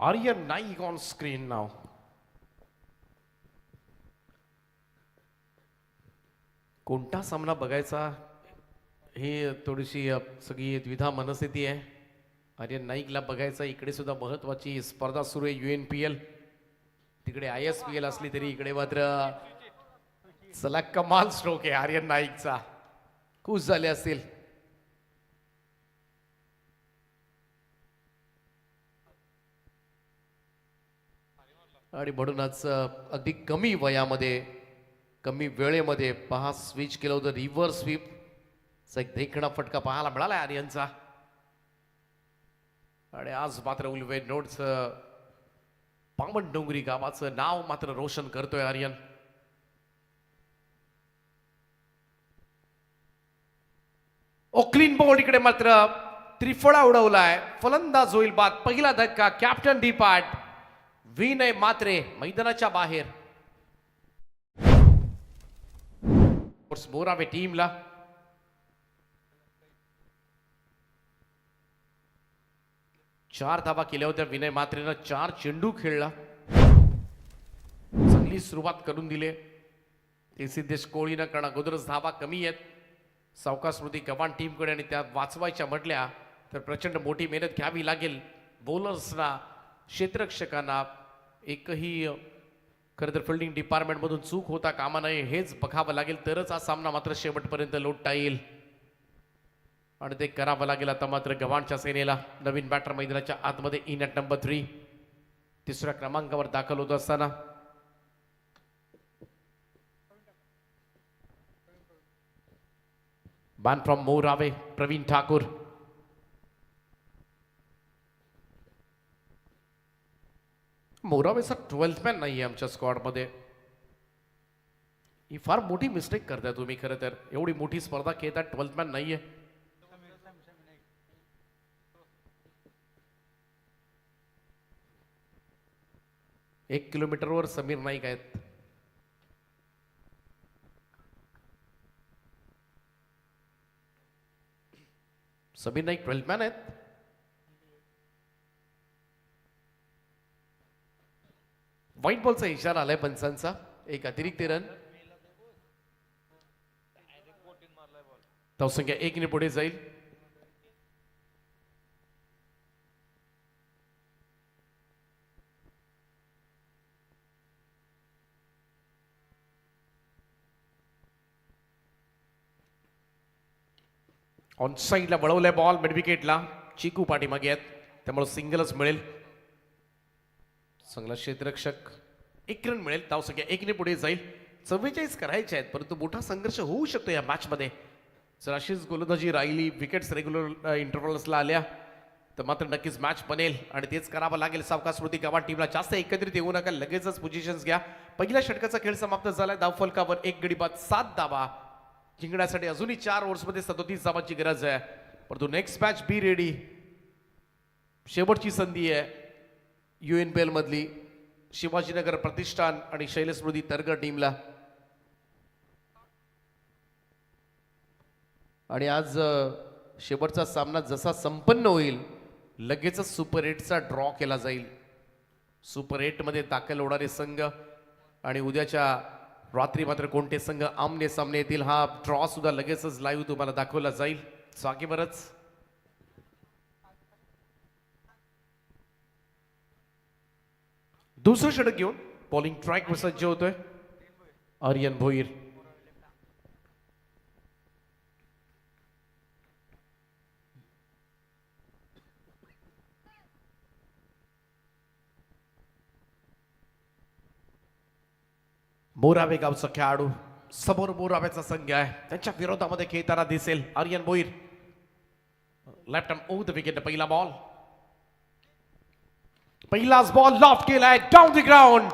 आर्यन नाईक ऑन स्क्रीन नाव. कोणता सामना बघायचा हे थोडीशी सगळी द्विधा मनस्थिती आहे. आर्यन नाईकला बघायचा. इकडे सुद्धा महत्वाची स्पर्धा सुरू आहे UNPL. तिकडे ISPL असली तरी इकडे मात्र चला कमाल स्ट्रोक आहे आर्यन नाईकचा. खुश झाले असतील. आणि म्हणूनच अगदी कमी वयामध्ये कमी वेळेमध्ये पहा स्विच केलं होतं रिव्हर्स स्वीप. एक देखणा फटका पाहायला मिळाला आर्यनचा. आणि आज मात्र उल्वे नोडचं पामनडोंगरी गावाचं नाव मात्र रोशन करतोय आर्यन. ओक्लीन बॉल इकडे मात्र त्रिफळा उडवलाय. फलंदाज होईल बाद. पहिला धक्का कॅप्टन डीपाट विनय मात्रे मैदानाच्या बाहेर. बोरावे टीमला चार धावा केल्या होत्या. विनय मात्रेनं 4 चेंडू खेळला. चांगली सुरुवात करून दिली. ते सिद्धेश कोळीनं कारण अगोदरच धावा कमी आहेत सावका स्मृती गव्हाण टीमकडे आणि त्या वाचवायच्या म्हटल्या तर प्रचंड मोठी मेहनत घ्यावी लागेल. बॉलर्सना क्षेत्ररक्षकांना एकही खरं तर फिल्डिंग डिपार्टमेंटमधून चूक होता कामा नये हेच बघावं लागेल तरच हा सामना मात्र शेवटपर्यंत लोटता येईल. आणि ते करावं लागेल आता मात्र गव्हाणच्या सेनेला. नवीन बॅटर मैदानाच्या आतमध्ये इन ॲट नंबर 3 तिसऱ्या क्रमांकावर दाखल होत असताना बॅन फ्रॉम मोरावे प्रवीण ठाकूर. मोरावेचा 12th मॅन नाहीये आमच्या स्क्वॉडमध्ये. ही फार मोठी मिस्टेक करताय तुम्ही. खरं तर एवढी मोठी स्पर्धा खेळता 12th मॅन नाहीये. एक किलोमीटरवर समीर नाईक आहेत. समीर नाईक 12th मॅन आहेत. व्हाईट बॉलचा इशारा आलाय पंचांचा. एक अतिरिक्त रन. धावसंख्या 1 ने पुढे जाईल. ऑन साईडला वळवलाय बॉल मिड विकेटला. चिकू पाठीमागे आहेत त्यामुळे सिंगलच मिळेल. चांगला क्षेत्ररक्षक. 1 रन मिळेल. धावसंख्या 1 ने पुढे जाईल. 44 करायचे आहेत परंतु मोठा संघर्ष होऊ शकतो या मॅच मध्ये. जर अशीच गोलंदाजी राहिली विकेट्स रेग्युलर इंटरव्हल्सला आल्या तर मात्र नक्कीच मॅच बनेल आणि तेच करावं लागेल. सावका स्मृती गव्हाण टीमला जास्त एकत्रित येऊ नका. लगेचच पोझिशन्स घ्या. पहिल्या षटकाचा खेळ समाप्त झालाय. धावफलकावर 1 गडी बाद 7 धावा. जिंकण्यासाठी अजूनही 4 ओव्हर्समध्ये 37 धावांची गरज आहे. परंतु नेक्स्ट मॅच बी रेडी. शेवटची संधी आहे UNPL मधली. शिवाजीनगर प्रतिष्ठान आणि शैलेश स्मृती तरगर टीमला. आणि आज शेवटचा सामना जसा संपन्न होईल लगेचच सुपर 8चा ड्रॉ केला जाईल. सुपर 8 मध्ये दाखल होणारे संघ आणि उद्याच्या रात्री मात्र कोणते संघ आमने सामने येतील हा ड्रॉ सुद्धा लगेचच लाईव्ह तुम्हाला दाखवला जाईल. जागेवरच. दुसरं षटक घेऊन बॉलिंग ट्रॅक वर सज्ज होतोय आर्यन भोईर. मोरावे गावचा खेळाडू समोर मोराव्याचा संघ आहे त्यांच्या विरोधामध्ये खेळताना दिसेल Aryan Bhoir. Left arm over the wicket. पहिला बॉल. पहिलाच बॉल लॉफ्ट केलाय डाऊन द ग्राउंड.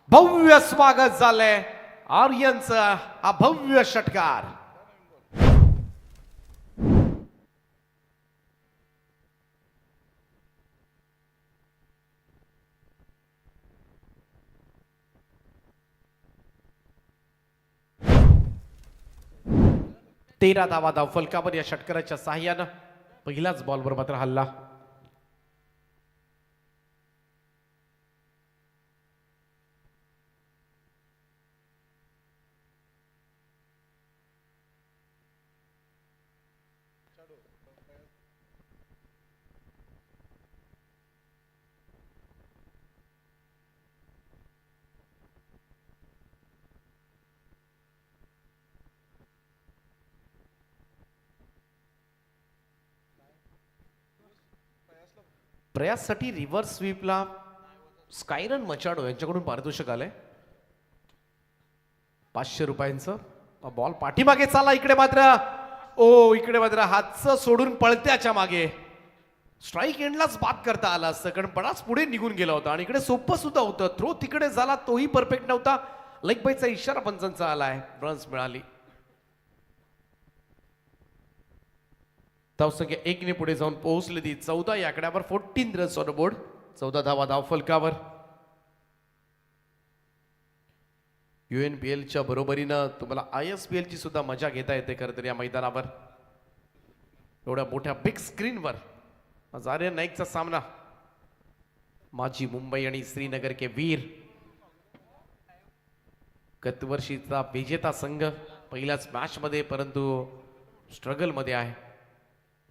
भव्य स्वागत झालंय आर्यनचा. हा भव्य षटकार. तेरा धावा धावफलकावर या षटकाराच्या साह्यानं. पहिल्याच बॉलवर मात्र हल्ला. प्रयाससाठी रिव्हर्स स्वीपला स्कायरन मचाडो यांच्याकडून पारितोषिक आलंय 500 रुपयांचं. बॉल पाठीमागे चालला, इकडे मात्र हातचं सोडून पळत्याच्या मागे स्ट्राईक एंडलाच बाद करता आला असतं, कारण बराच पुढे निघून गेला होता आणि इकडे सोपं सुद्धा होतं. थ्रो तिकडे झाला, तोही परफेक्ट नव्हता. लेग बायचा इशारा पंचांचा आलाय, रन्स मिळाली. धावसंख्या 1 ने पुढे जाऊन पोहोचली ती 14 या आकड्यावर. 14 रन्स ऑन बोर्ड, 14 धावा धावफलकावर. UNPLच्या बरोबरीनं तुम्हाला ISPL ची सुद्धा मजा घेता येते खरं तर या मैदानावर. एवढ्या मोठ्या बिग स्क्रीनवर आज आर्यन नाईकचा सामना. माजी मुंबई आणि श्रीनगर के वीर, गतवर्षीचा विजेता संघ पहिल्याच मॅच मध्ये परंतु स्ट्रगल मध्ये आहे.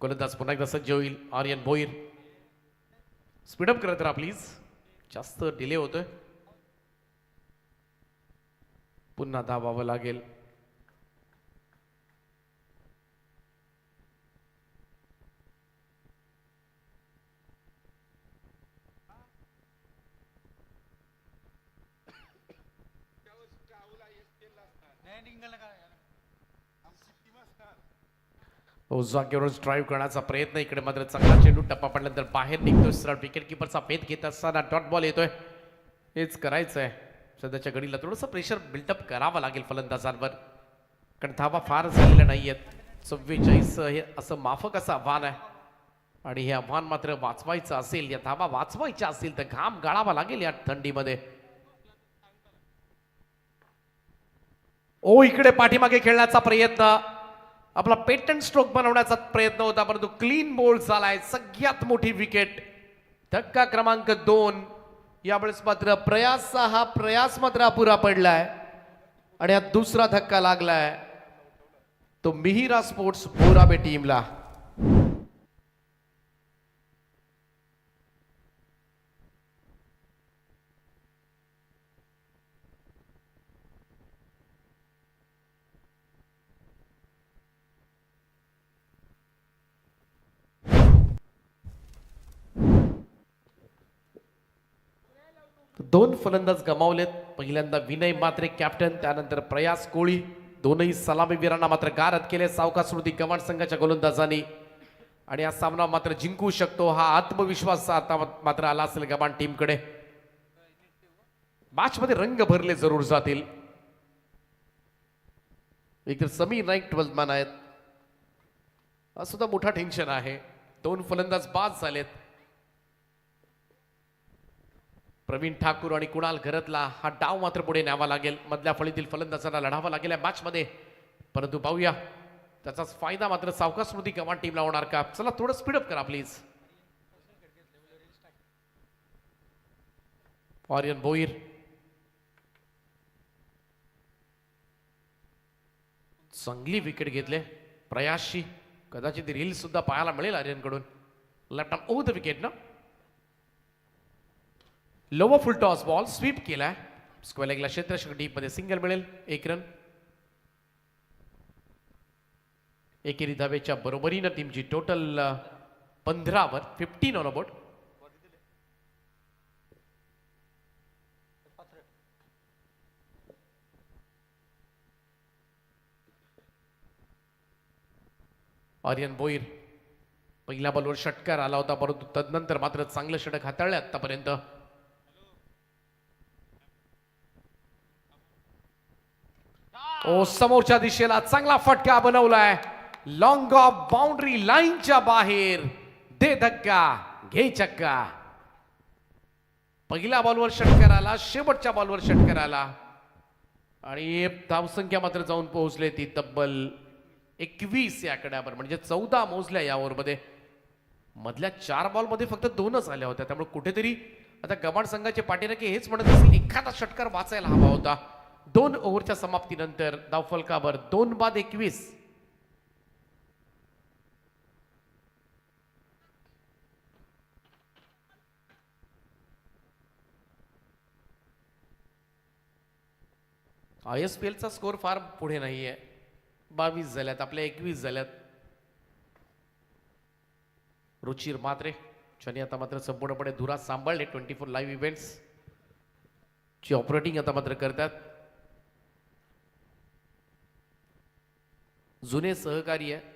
गोलंदाज पुन्हा एकदा सज्ज होईल आर्यन भोईर. स्पीडअप करत राहा प्लीज, जास्त डिले होतोय. पुन्हा धावावं लागेल. जागेवरून ड्राईव्ह करण्याचा प्रयत्न. इकडे मात्र चांगला चेंडू टप्पा पडल्यानंतर बाहेर निघतोय सरळ. विकेट किपरचा भेद घेत असताना डॉट बॉल येतोय. हेच करायचंय. सध्याच्या घडीला थोडंसं प्रेशर बिल्डअप करावं लागेल फलंदाजांवर, कारण धावा फार झालेल्या नाहीयेत. 44 हे असं माफक असं आव्हान आहे आणि हे आव्हान मात्र वाचवायचं असेल, या धावा वाचवायच्या असतील तर घाम गाळावा लागेल या थंडीमध्ये. इकडे पाठीमागे खेळण्याचा प्रयत्न, आपला पेटंट स्ट्रोक बनवण्याचा प्रयत्न होता परंतु क्लीन बोल्ड झालाय. सगळ्यात मोठी विकेट, धक्का क्रमांक 2. यावेळेस मात्र हा प्रयास मात्र अपुरा पडलाय आणि हा दुसरा धक्का लागलाय तो मिहिरा स्पोर्ट्स बोराबे टीमला. दोन फलंदाज गमावलेत. पहिल्यांदा विनय मात्रे कॅप्टन, त्यानंतर प्रयास कोळी. दोनही सलामीवीरांना मात्र गारद केले सावकाश स्मृती गव्हाण संघाच्या गोलंदाजांनी आणि हा सामना मात्र जिंकू शकतो हा आत्मविश्वास आता मात्र आला असेल गव्हाण टीमकडे. मॅच मध्ये रंग भरले जरूर जातील. एकतर समीर नाईक 12 मॅन आहेत, हा सुद्धा मोठा टेन्शन आहे. 2 फलंदाज बाद झालेत. प्रवीण ठाकूर आणि कुणाल घरतला हा डाव मात्र पुढे न्यावा लागेल. मधल्या फळीतील फलंदाजांना लढावा लागेल या मॅच मध्ये, परंतु पाहूया त्याचाच फायदा मात्र सावकाश स्मृती गव्हाण टीमला होणार का. चला थोडं स्पीडअप करा प्लीज. आर्यन भोईर, चांगली विकेट घेतले प्रयासची. कदाचित रील सुद्धा पाहायला मिळेल आर्यन कडून. Left arm over the wicket ना. Lower full toss ball sweep केलाय. स्क्वेअर लेगला क्षेत्ररक्षक डीप मध्ये सिंगल मिळेल. 1 रन. एकेरी धावेच्या बरोबरीनं टीमची टोटल 15 वर 15 ऑन बोर्ड. आर्यन भोईर पहिल्या बॉलवर षटकार आला होता परंतु तदनंतर मात्र चांगलं षटक हाताळले आतापर्यंत. समोरच्या दिशेला चांगला फटका बनवलाय. लॉंग ऑफ बाउंड्री लाईनच्या बाहेर. दे धक्का घे चक्का. पहिल्या बॉलवर षटकार आला, शेवटच्या बॉलवर षटकार आला आणि धावसंख्या मात्र जाऊन पोहोचले ती तब्बल 21 या आकड्यावर, म्हणजे 14 मोजल्या या ओव्हरमध्ये. मधल्या 4 बॉलमध्ये फक्त 2च आल्या होत्या. त्यामुळे कुठेतरी आता गव्हाण संघाचे पाठीराखे हेच म्हणत असतील एखादा षटकार वाचायला हवा होता. 2 ओव्हरच्या समाप्तीनंतर धावफलकावर 2 बाद 21. ISPLचा स्कोर फार पुढे नाहीये. 22 झाल्यात, आपल्या 21 झाल्यात. रुचिर मात्रे ज्यांनी आता मात्र संपूर्णपणे धुरा सांभाळले 24 लाईव्ह इव्हेंट्स ची ऑपरेटिंग आता मात्र करतात. जुने सहकारी आहे,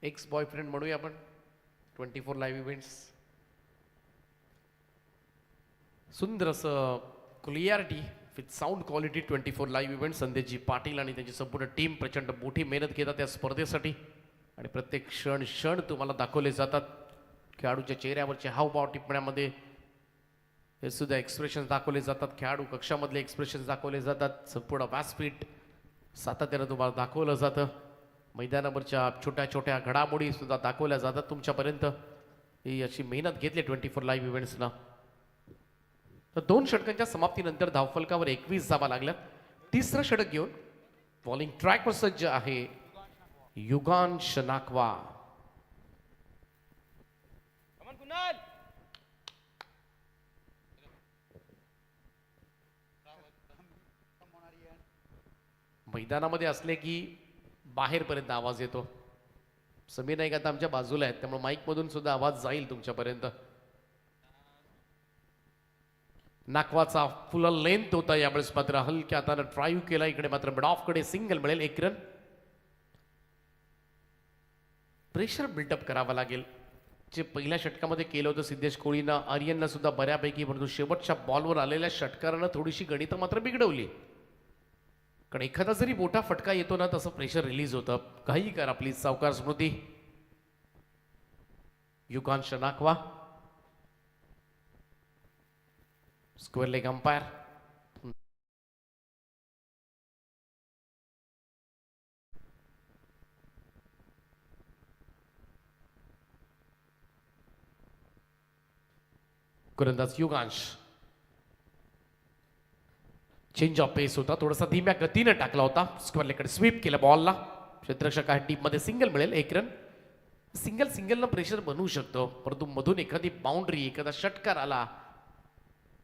एक्स बॉयफ्रेंड म्हणूया आपण 24 लाईव्ह इव्हेंट्स. सुंदर असं clarity with sound quality 24 live event. Sandeshji Patil आणि त्यांची संपूर्ण टीम प्रचंड मोठी मेहनत घेतात त्या स्पर्धेसाठी आणि प्रत्येक क्षण तुम्हाला दाखवले जातात. खेळाडूच्या चेहऱ्यावरचे हावभाव टिपण्यामध्ये हे सुद्धा एक्सप्रेशन दाखवले जातात. खेळाडू कक्षामधले एक्सप्रेशन दाखवले जातात. संपूर्ण व्यासपीठ सातत्यानं तुम्हाला दाखवलं जातं. मैदानावरच्या छोट्या छोट्या घडामोडी सुद्धा दाखवल्या जातात तुमच्यापर्यंत. ही अशी मेहनत घेतली 24 लाईव्ह इव्हेंट्सना. तर 2 षटकांच्या समाप्तीनंतर धावफलकावर 21 धावा लागल्यात. तिसरं षटक घेऊन बॉलिंग ट्रॅकवर सज्ज आहे युगांश नाकवा. मैदानामध्ये असले की बाहेरपर्यंत आवाज येतो. समीर नाईक आता आमच्या बाजूला आहेत, त्यामुळे माईक मधून सुद्धा आवाज जाईल तुमच्यापर्यंत. नाकवाचा फुल लेंथ होता यावेळेस मात्र हलक्या हातानं ड्राईव्ह केला. इकडे मात्र मिड ऑफ कडे सिंगल मिळेल. 1 रन. प्रेशर बिल्डअप करावा लागेल जे पहिल्या षटकामध्ये केलं होतं सिद्धेश कोळीनं. आर्यननं सुद्धा बऱ्यापैकी, परंतु शेवटच्या बॉलवर आलेल्या षटकारानं थोडीशी गणितं मात्र बिघडवली. कारण एखादा जरी मोठा फटका येतो ना तसं प्रेशर रिलीज होतं. काही करा please Savkar Smriti. Yugansh Nakwa square leg umpire. गोलंदाज युगांश. चेंज ऑफ पेस होता, थोडासा धीम्या गतीने टाकला होता. स्क्वेअर लेगकडे स्वीप केलं बॉलला. क्षेत्ररक्षक आहे टीम मध्ये. सिंगल मिळेल. 1 रन. सिंगलनं प्रेशर बनवू शकतो, परंतु मधून एखादी बाउंड्री, एखादा षटकार आला,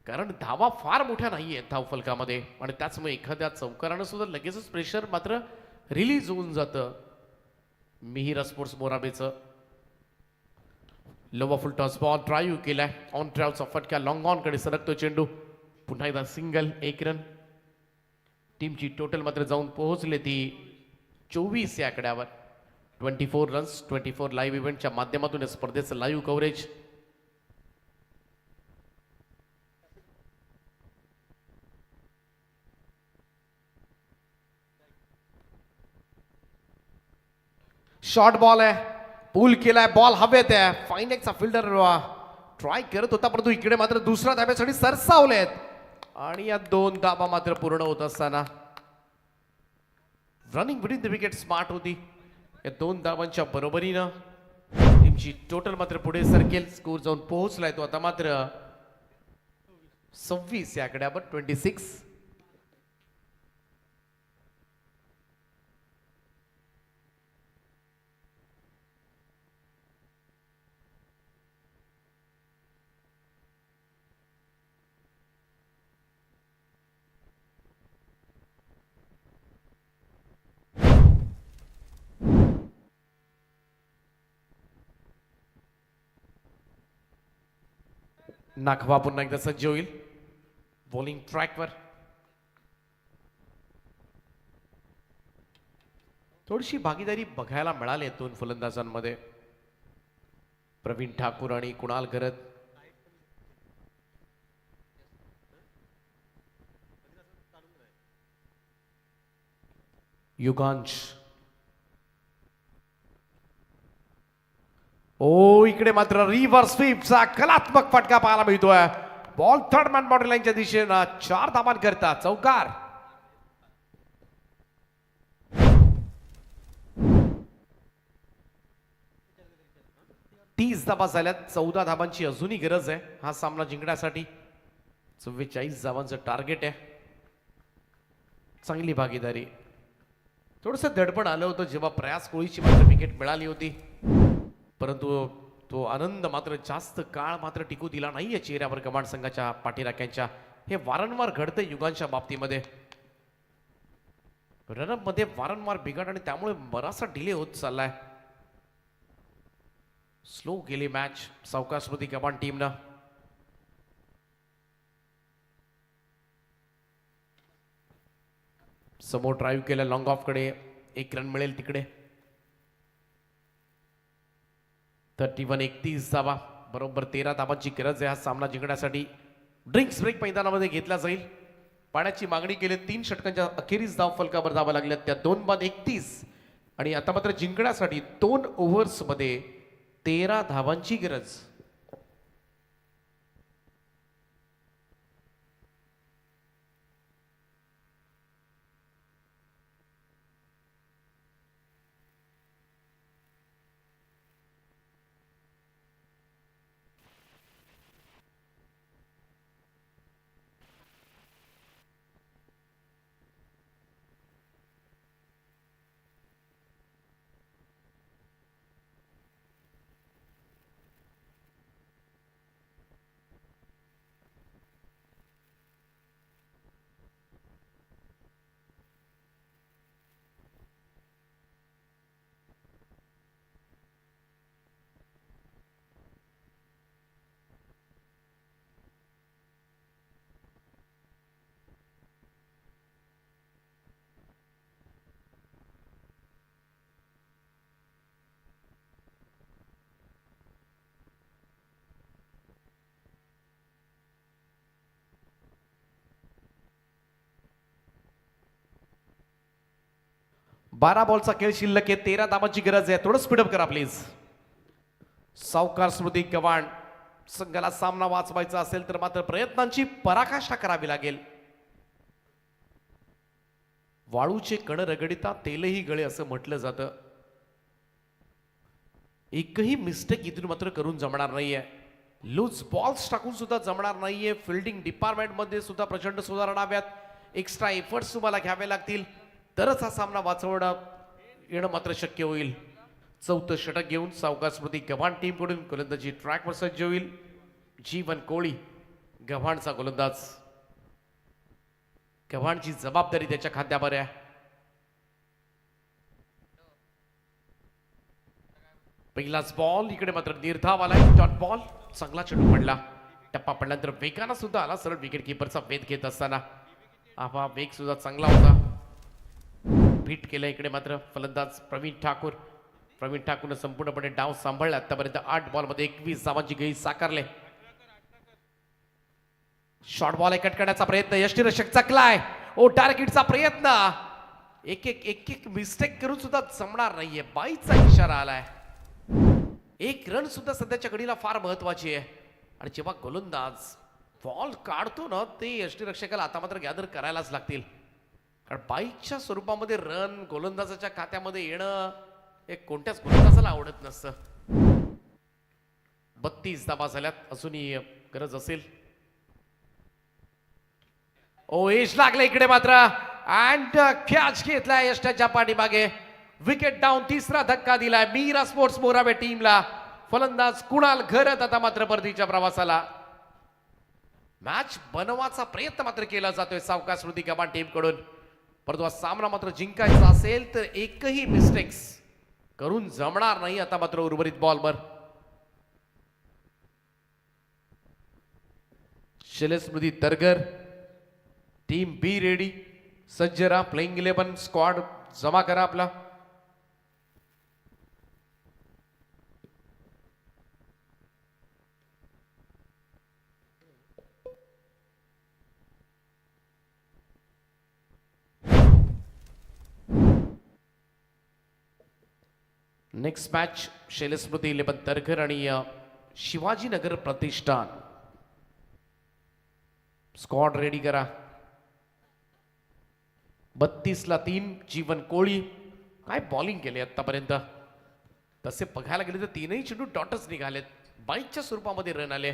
कारण धावा फार मोठ्या नाहीये धावफलकामध्ये आणि त्याचमुळे एखाद्या चौकारानं सुद्धा लगेचच प्रेशर मात्र रिलीज होऊन जातं. मिहिर स्पोर्ट्स मोराबेचं lower full toss ball drive केलाय. ऑन ड्राईव्हचा फटका लॉंग ऑन कडे सरकतो चेंडू. पुन्हा एकदा सिंगल. 1 रन. टीमची टोटल मात्र जाऊन पोहोचले ती 24 या आकड्यावर. 24 रन्स. 24 लाईव्ह इव्हेंटच्या माध्यमातून या स्पर्धेचं लाईव्ह कव्हरेज. शॉर्ट बॉल आहे, पूल केलाय, बॉल हवेत आहे. फाईन एकचा फिल्डर ट्राय करत होता, परंतु इकडे मात्र दुसऱ्या धाब्यासाठी सरसावलेत आणि या 2 धाबा मात्र पूर्ण होत असताना running between the wicket smart होती. या 2 धाबांच्या बरोबरीनं टीमची टोटल मात्र पुढे सरकेल. स्कोर जाऊन पोहोचलाय तो आता मात्र 26 या आकड्यावर. 26. नाखवा पुन्हा एकदा सज्ज होईल बॉलिंग ट्रॅकवर. थोडीशी भागीदारी बघायला मिळाली 2 फलंदाजांमध्ये, प्रवीण ठाकूर आणि कुणाल गरद. युगांश. ओ इकडे मात्र रिव्हर्स स्वीपचा कलात्मक फटका पाहायला मिळतोय. बॉल थर्ड मॅन बाउंड्री लाईनच्या दिशेनं 4 धावांन करता चौकार. तीस धावा झाल्यात. 14 धावांची अजूनही गरज आहे हा सामना जिंकण्यासाठी. 44 धावांचं टार्गेट आहे. चांगली भागीदारी. थोडस दडपण आलं होतं जेव्हा प्रयास कोळीची मात्र विकेट मिळाली होती, परंतु तो आनंद मात्र जास्त काळ मात्र टिकू दिला नाहीये चेहऱ्यावर कमांड संघाच्या पाठीराख्यांच्या. हे वारंवार घडतंय युगांच्या बाबतीमध्ये. रनअप मध्ये वारंवार बिघाड आणि त्यामुळे बराचसा डिले होत चाललाय. स्लो गेली मॅच सावकाश स्मृती गव्हाण टीमनं. समोर ड्राईव्ह केलं लॉंग ऑफ कडे, 1 रन मिळेल तिकडे. 31-31 धावा, बरोबर 13 धावांची गरज आहे हा सामना जिंकण्यासाठी. ड्रिंक्स ब्रेक मैदानामध्ये घेतला जाईल. पाण्याची मागणी केली, 3 षटकांच्या अखेरीस धाव फलकावर धावा लागल्या त्या 2 बाद 31. आणि आता मात्र जिंकण्यासाठी 2 ओव्हर्स मध्ये 13 धावांची गरज. बारा बॉलचा खेळ शिल्लक आहे, 13 धावांची गरज आहे. थोडं स्पीडअप करा प्लीज. सावकाश स्मृती गव्हाण संघाला सामना वाचवायचा असेल तर मात्र प्रयत्नांची पराकाष्ठा करावी लागेल. वाळूचे कण रगडिता तेलही गळे असं म्हटलं जातं. एकही मिस्टेक इथून मात्र करून जमणार नाहीये. लूज बॉल्स टाकून सुद्धा जमणार नाहीये. फिल्डिंग डिपार्टमेंट मध्ये सुद्धा प्रचंड सुधारणा हव्यात. एक्स्ट्रा एफर्ट्स तुम्हाला घ्यावे लागतील, तरच हा सामना वाचवणं येणं मात्र शक्य होईल. 4थं षटक घेऊन सावकाश स्मृती गव्हाण टीम कडून गोलंदाजी ट्रॅकवर सज्ज होईल. जीवन कोळी गव्हाणचा गोलंदाज. गव्हाणची जबाबदारी त्याच्या खांद्यावर आहे. पहिलाच बॉल इकडे मात्र निर्धाव आलाय. डॉट बॉल, चांगला चेंडू पडला. टप्पा पडल्यानंतर वेगानं सुद्धा आला, सरळ विकेट किपरचा वेध घेत असताना. हा वेग सुद्धा चांगला होता. बीट केलं इकडे मात्र फलंदाज प्रवीण ठाकूर. प्रवीण ठाकूरने संपूर्णपणे डाव सांभाळला. आतापर्यंत 8 बॉलमध्ये 21 धावांची गई साकारले. शॉर्ट बॉल कट करण्याचा प्रयत्न, यष्टीरक्षक चकलाय. ओ टार्गेटचा प्रयत्न, एक मिस्टेक करून सुद्धा जमणार नाहीये. बाईचा इशारा आलाय. 1 रन सुद्धा सध्याच्या घडीला फार महत्वाची आहे. आणि जेव्हा गोलंदाज बॉल काढतो ना, ते यष्टीरक्षकाला आता मात्र गॅदर करायलाच लागतील. कारण बाईकच्या स्वरूपामध्ये रन गोलंदाजाच्या खात्यामध्ये येणं हे कोणत्याच गोलंदाजाला आवडत नसतं. 32 धावा झाल्यात, अजूनही गरज असेल. ओ यश लागले इकडे मात्र, अँड कॅच घेतलाय यष्टाच्या पाठीमागे. विकेट डाऊन, 3रा धक्का दिलाय मीरा स्पोर्ट्स मोराबे टीमला. फलंदाज कुणाल घरत आता मात्र परतीच्या प्रवासाला. मॅच बनवायचा प्रयत्न मात्र केला जातोय सावकाश स्मृती गव्हाण टीम कडून. परंतु हा सामना मात्र जिंकायचा असेल तर एकही मिस्टेक्स करून जमणार नाही आता मात्र उर्वरित बॉलवर. शैलेश स्मृती तरगर, टीम बी रेडी, सज्ज राहा. प्लेइंग 11 स्क्वॉड जमा करा आपला. नेक्स्ट मॅच शैलेश स्मृती 11 तरगर आणि शिवाजीनगर प्रतिष्ठान. स्क्वॉड रेडी करा. 32 ला 3 जीवन कोळी. काय बॉलिंग केले आतापर्यंत. तसे बघायला गेले तर 3ही चेंडू डॉटच निघालेत. बाईकच्या स्वरूपामध्ये रन आले.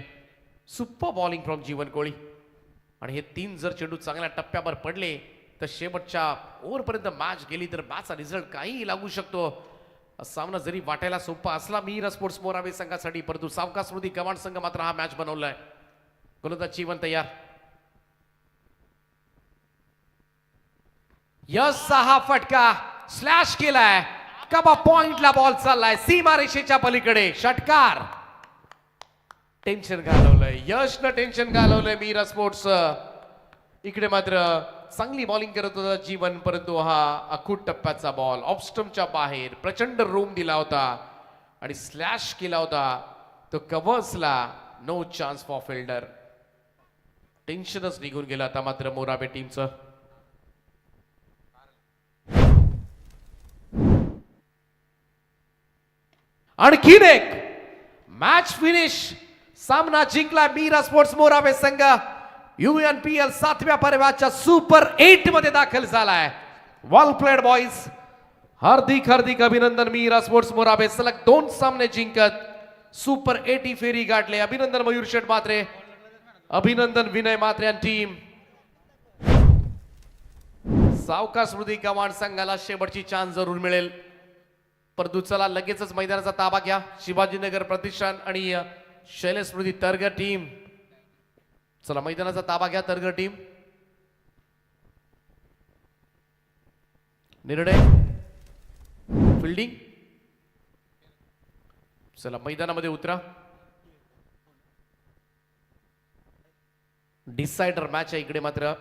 सुपर बॉलिंग फ्रॉम जीवन कोळी. आणि हे 3 जर चेंडू चांगल्या टप्प्यावर पडले तर शेवटच्या ओव्हरपर्यंत मॅच गेली तर मॅचचा रिझल्ट काहीही लागू शकतो. सामना जरी वाटायला सोपा असला मीरा स्पोर्ट्स मोराबे संघासाठी, परंतु सावकाश स्मृती गव्हाण संघ मात्र हा मॅच बनवलाय. गोलंदाज जीवन तयार. यस, 6 फटका स्लॅश केलाय. फटका पॉइंटला बॉल चाललाय सीमारेषेच्या पलीकडे षटकार. टेन्शन घालवलंय यशनं, टेन्शन घालवलंय मीरा स्पोर्ट्स. इकडे मात्र चांगली बॉलिंग करत होता जीवन, परंतु हा अखूट टप्प्याचा बॉल ऑफ स्टंपच्या बाहेर प्रचंड रोम दिला होता आणि स्लॅश केला होता तो कव्हर्सला. No chance for fielder. टेन्शनच निघून गेलं आता मात्र मोराबे टीमचं. आणखीन एक मॅच फिनिश. सामना जिंकला मीरा स्पोर्ट्स मोराबे संघ. UNPL 7व्या पर्वाच्या सुपर 8 मध्ये दाखल झालाय. वेल प्लेड बॉईज. हार्दिक हार्दिक अभिनंदन मीरा स्पोर्ट्स मोराबे. सलग 2 सामने जिंकत सुपर 8 ही फेरी गाठले. अभिनंदन मयूर शेठ म्हात्रे, अभिनंदन विनय म्हात्रे आणि टीम. सावकाश स्मृती गव्हाण संघाला शेवटची चान्स जरूर मिळेल, परंतु चला लगेचच मैदानाचा ताबा घ्या. शिवाजीनगर प्रतिष्ठान आणि शैलेश स्मृती तरगर टीम. चला मैदानाचा ताबा घ्या तरगर टीम. निर्णय फिल्डिंग. चला मैदानामध्ये उतरा. डिसायडर मॅच आहे इकडे मात्र.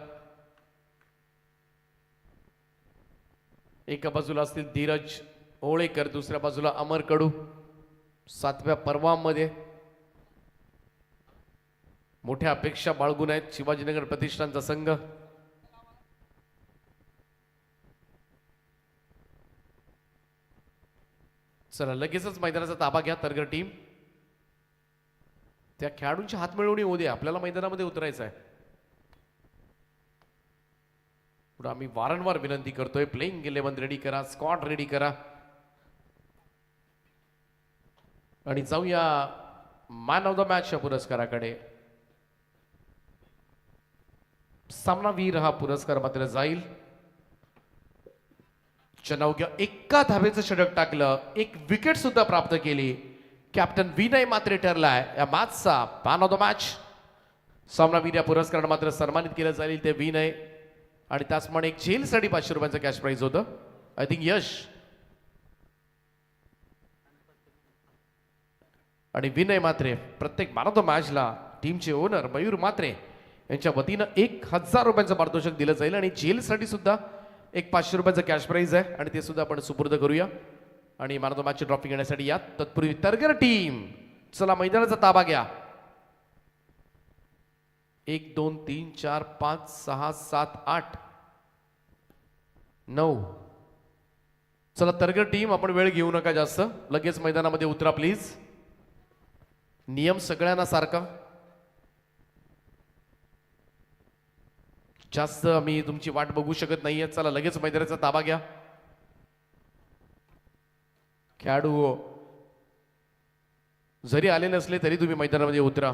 एका बाजूला असतील धीरज ओळेकर, दुसऱ्या बाजूला अमर कडू. 7व्या पर्वामध्ये मोठ्या अपेक्षा बाळगून आहेत शिवाजीनगर प्रतिष्ठानचा संघ. चला लगेचच मैदानाचा ताबा घ्या तरगर टीम. त्या खेळाडूंची हात मिळवणी होऊ दे, आपल्याला मैदानामध्ये उतरायचं आहे. पुढे आम्ही वारंवार विनंती करतोय, प्लेइंग 11 रेडी करा, स्क्वॉड रेडी करा. आणि जाऊया मॅन ऑफ द मॅच या पुरस्काराकडे. सामनावीर हा पुरस्कार मात्र जाईल. अवघ्या एका धावेचं षटक टाकलं, एक विकेट सुद्धा प्राप्त केली. कॅप्टन विनय मात्रे ठरलाय या मॅचचा मॅन ऑफ द मॅच. सामनावीर या पुरस्काराने मात्र सन्मानित केलं जाईल ते विनय. आणि त्याचप्रमाणे एक जेलसाठी 500 रुपयांचं कॅश प्राइज होतं. आय थिंक यश आणि विनय मात्रे प्रत्येक मॅन ऑफ द मॅचला टीमचे ओनर मयूर मात्रे यांच्या वतीनं 1000 रुपयांचं पारितोषिक दिलं जाईल. आणि जेलसाठी सुद्धा एक 500 रुपयांचं कॅश प्राइज आहे आणि ते सुद्धा आपण सुपूर्द करूया. आणि मॅन ऑफ द मॅचची ट्रॉफी घेण्यासाठी या. तत्पूर्वी तरगर टीम चला मैदानाचा ताबा घ्या. 1 2 3 4 5 6 7 8 9. चला तरगर टीम आपण वेळ घेऊ नका जास्त, लगेच मैदानामध्ये उतरा प्लीज. नियम सगळ्यांना सारखा. जास्त आम्ही तुमची वाट बघू शकत नाहीये. चला लगेच मैदानाचा ताबा घ्या. खेळाडू जरी आले नसले तरी तुम्ही मैदानामध्ये उतरा.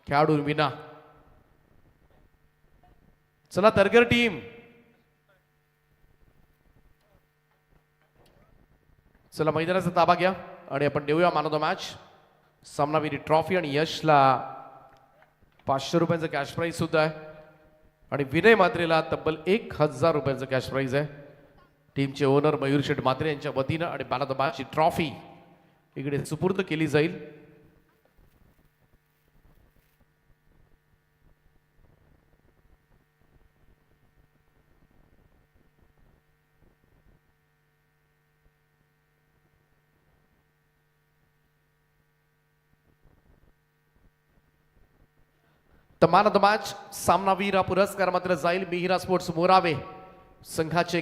खेळाडू विना. चला तरगर टीम चला मैदानाचा ताबा घ्या आणि आपण देऊया मॅन ऑफ द मॅच. सामनावीर ट्रॉफी आणि यशला 500 रुपयांचं कॅश प्राइज सुद्धा आहे. आणि विनय मात्रेला तब्बल 1000 रुपयांचं कॅश प्राइज आहे. टीमचे ओनर मयूर शेठ मात्रे यांच्या वतीनं. आणि मॅन ऑफ द मॅचची ट्रॉफी इकडे सुपूर्द केली जाईल. तर मॅन ऑफ द मॅच सामनावीर हा पुरस्कार मात्र जाईल मिहिरा स्पोर्ट्स मोरावे संघाचे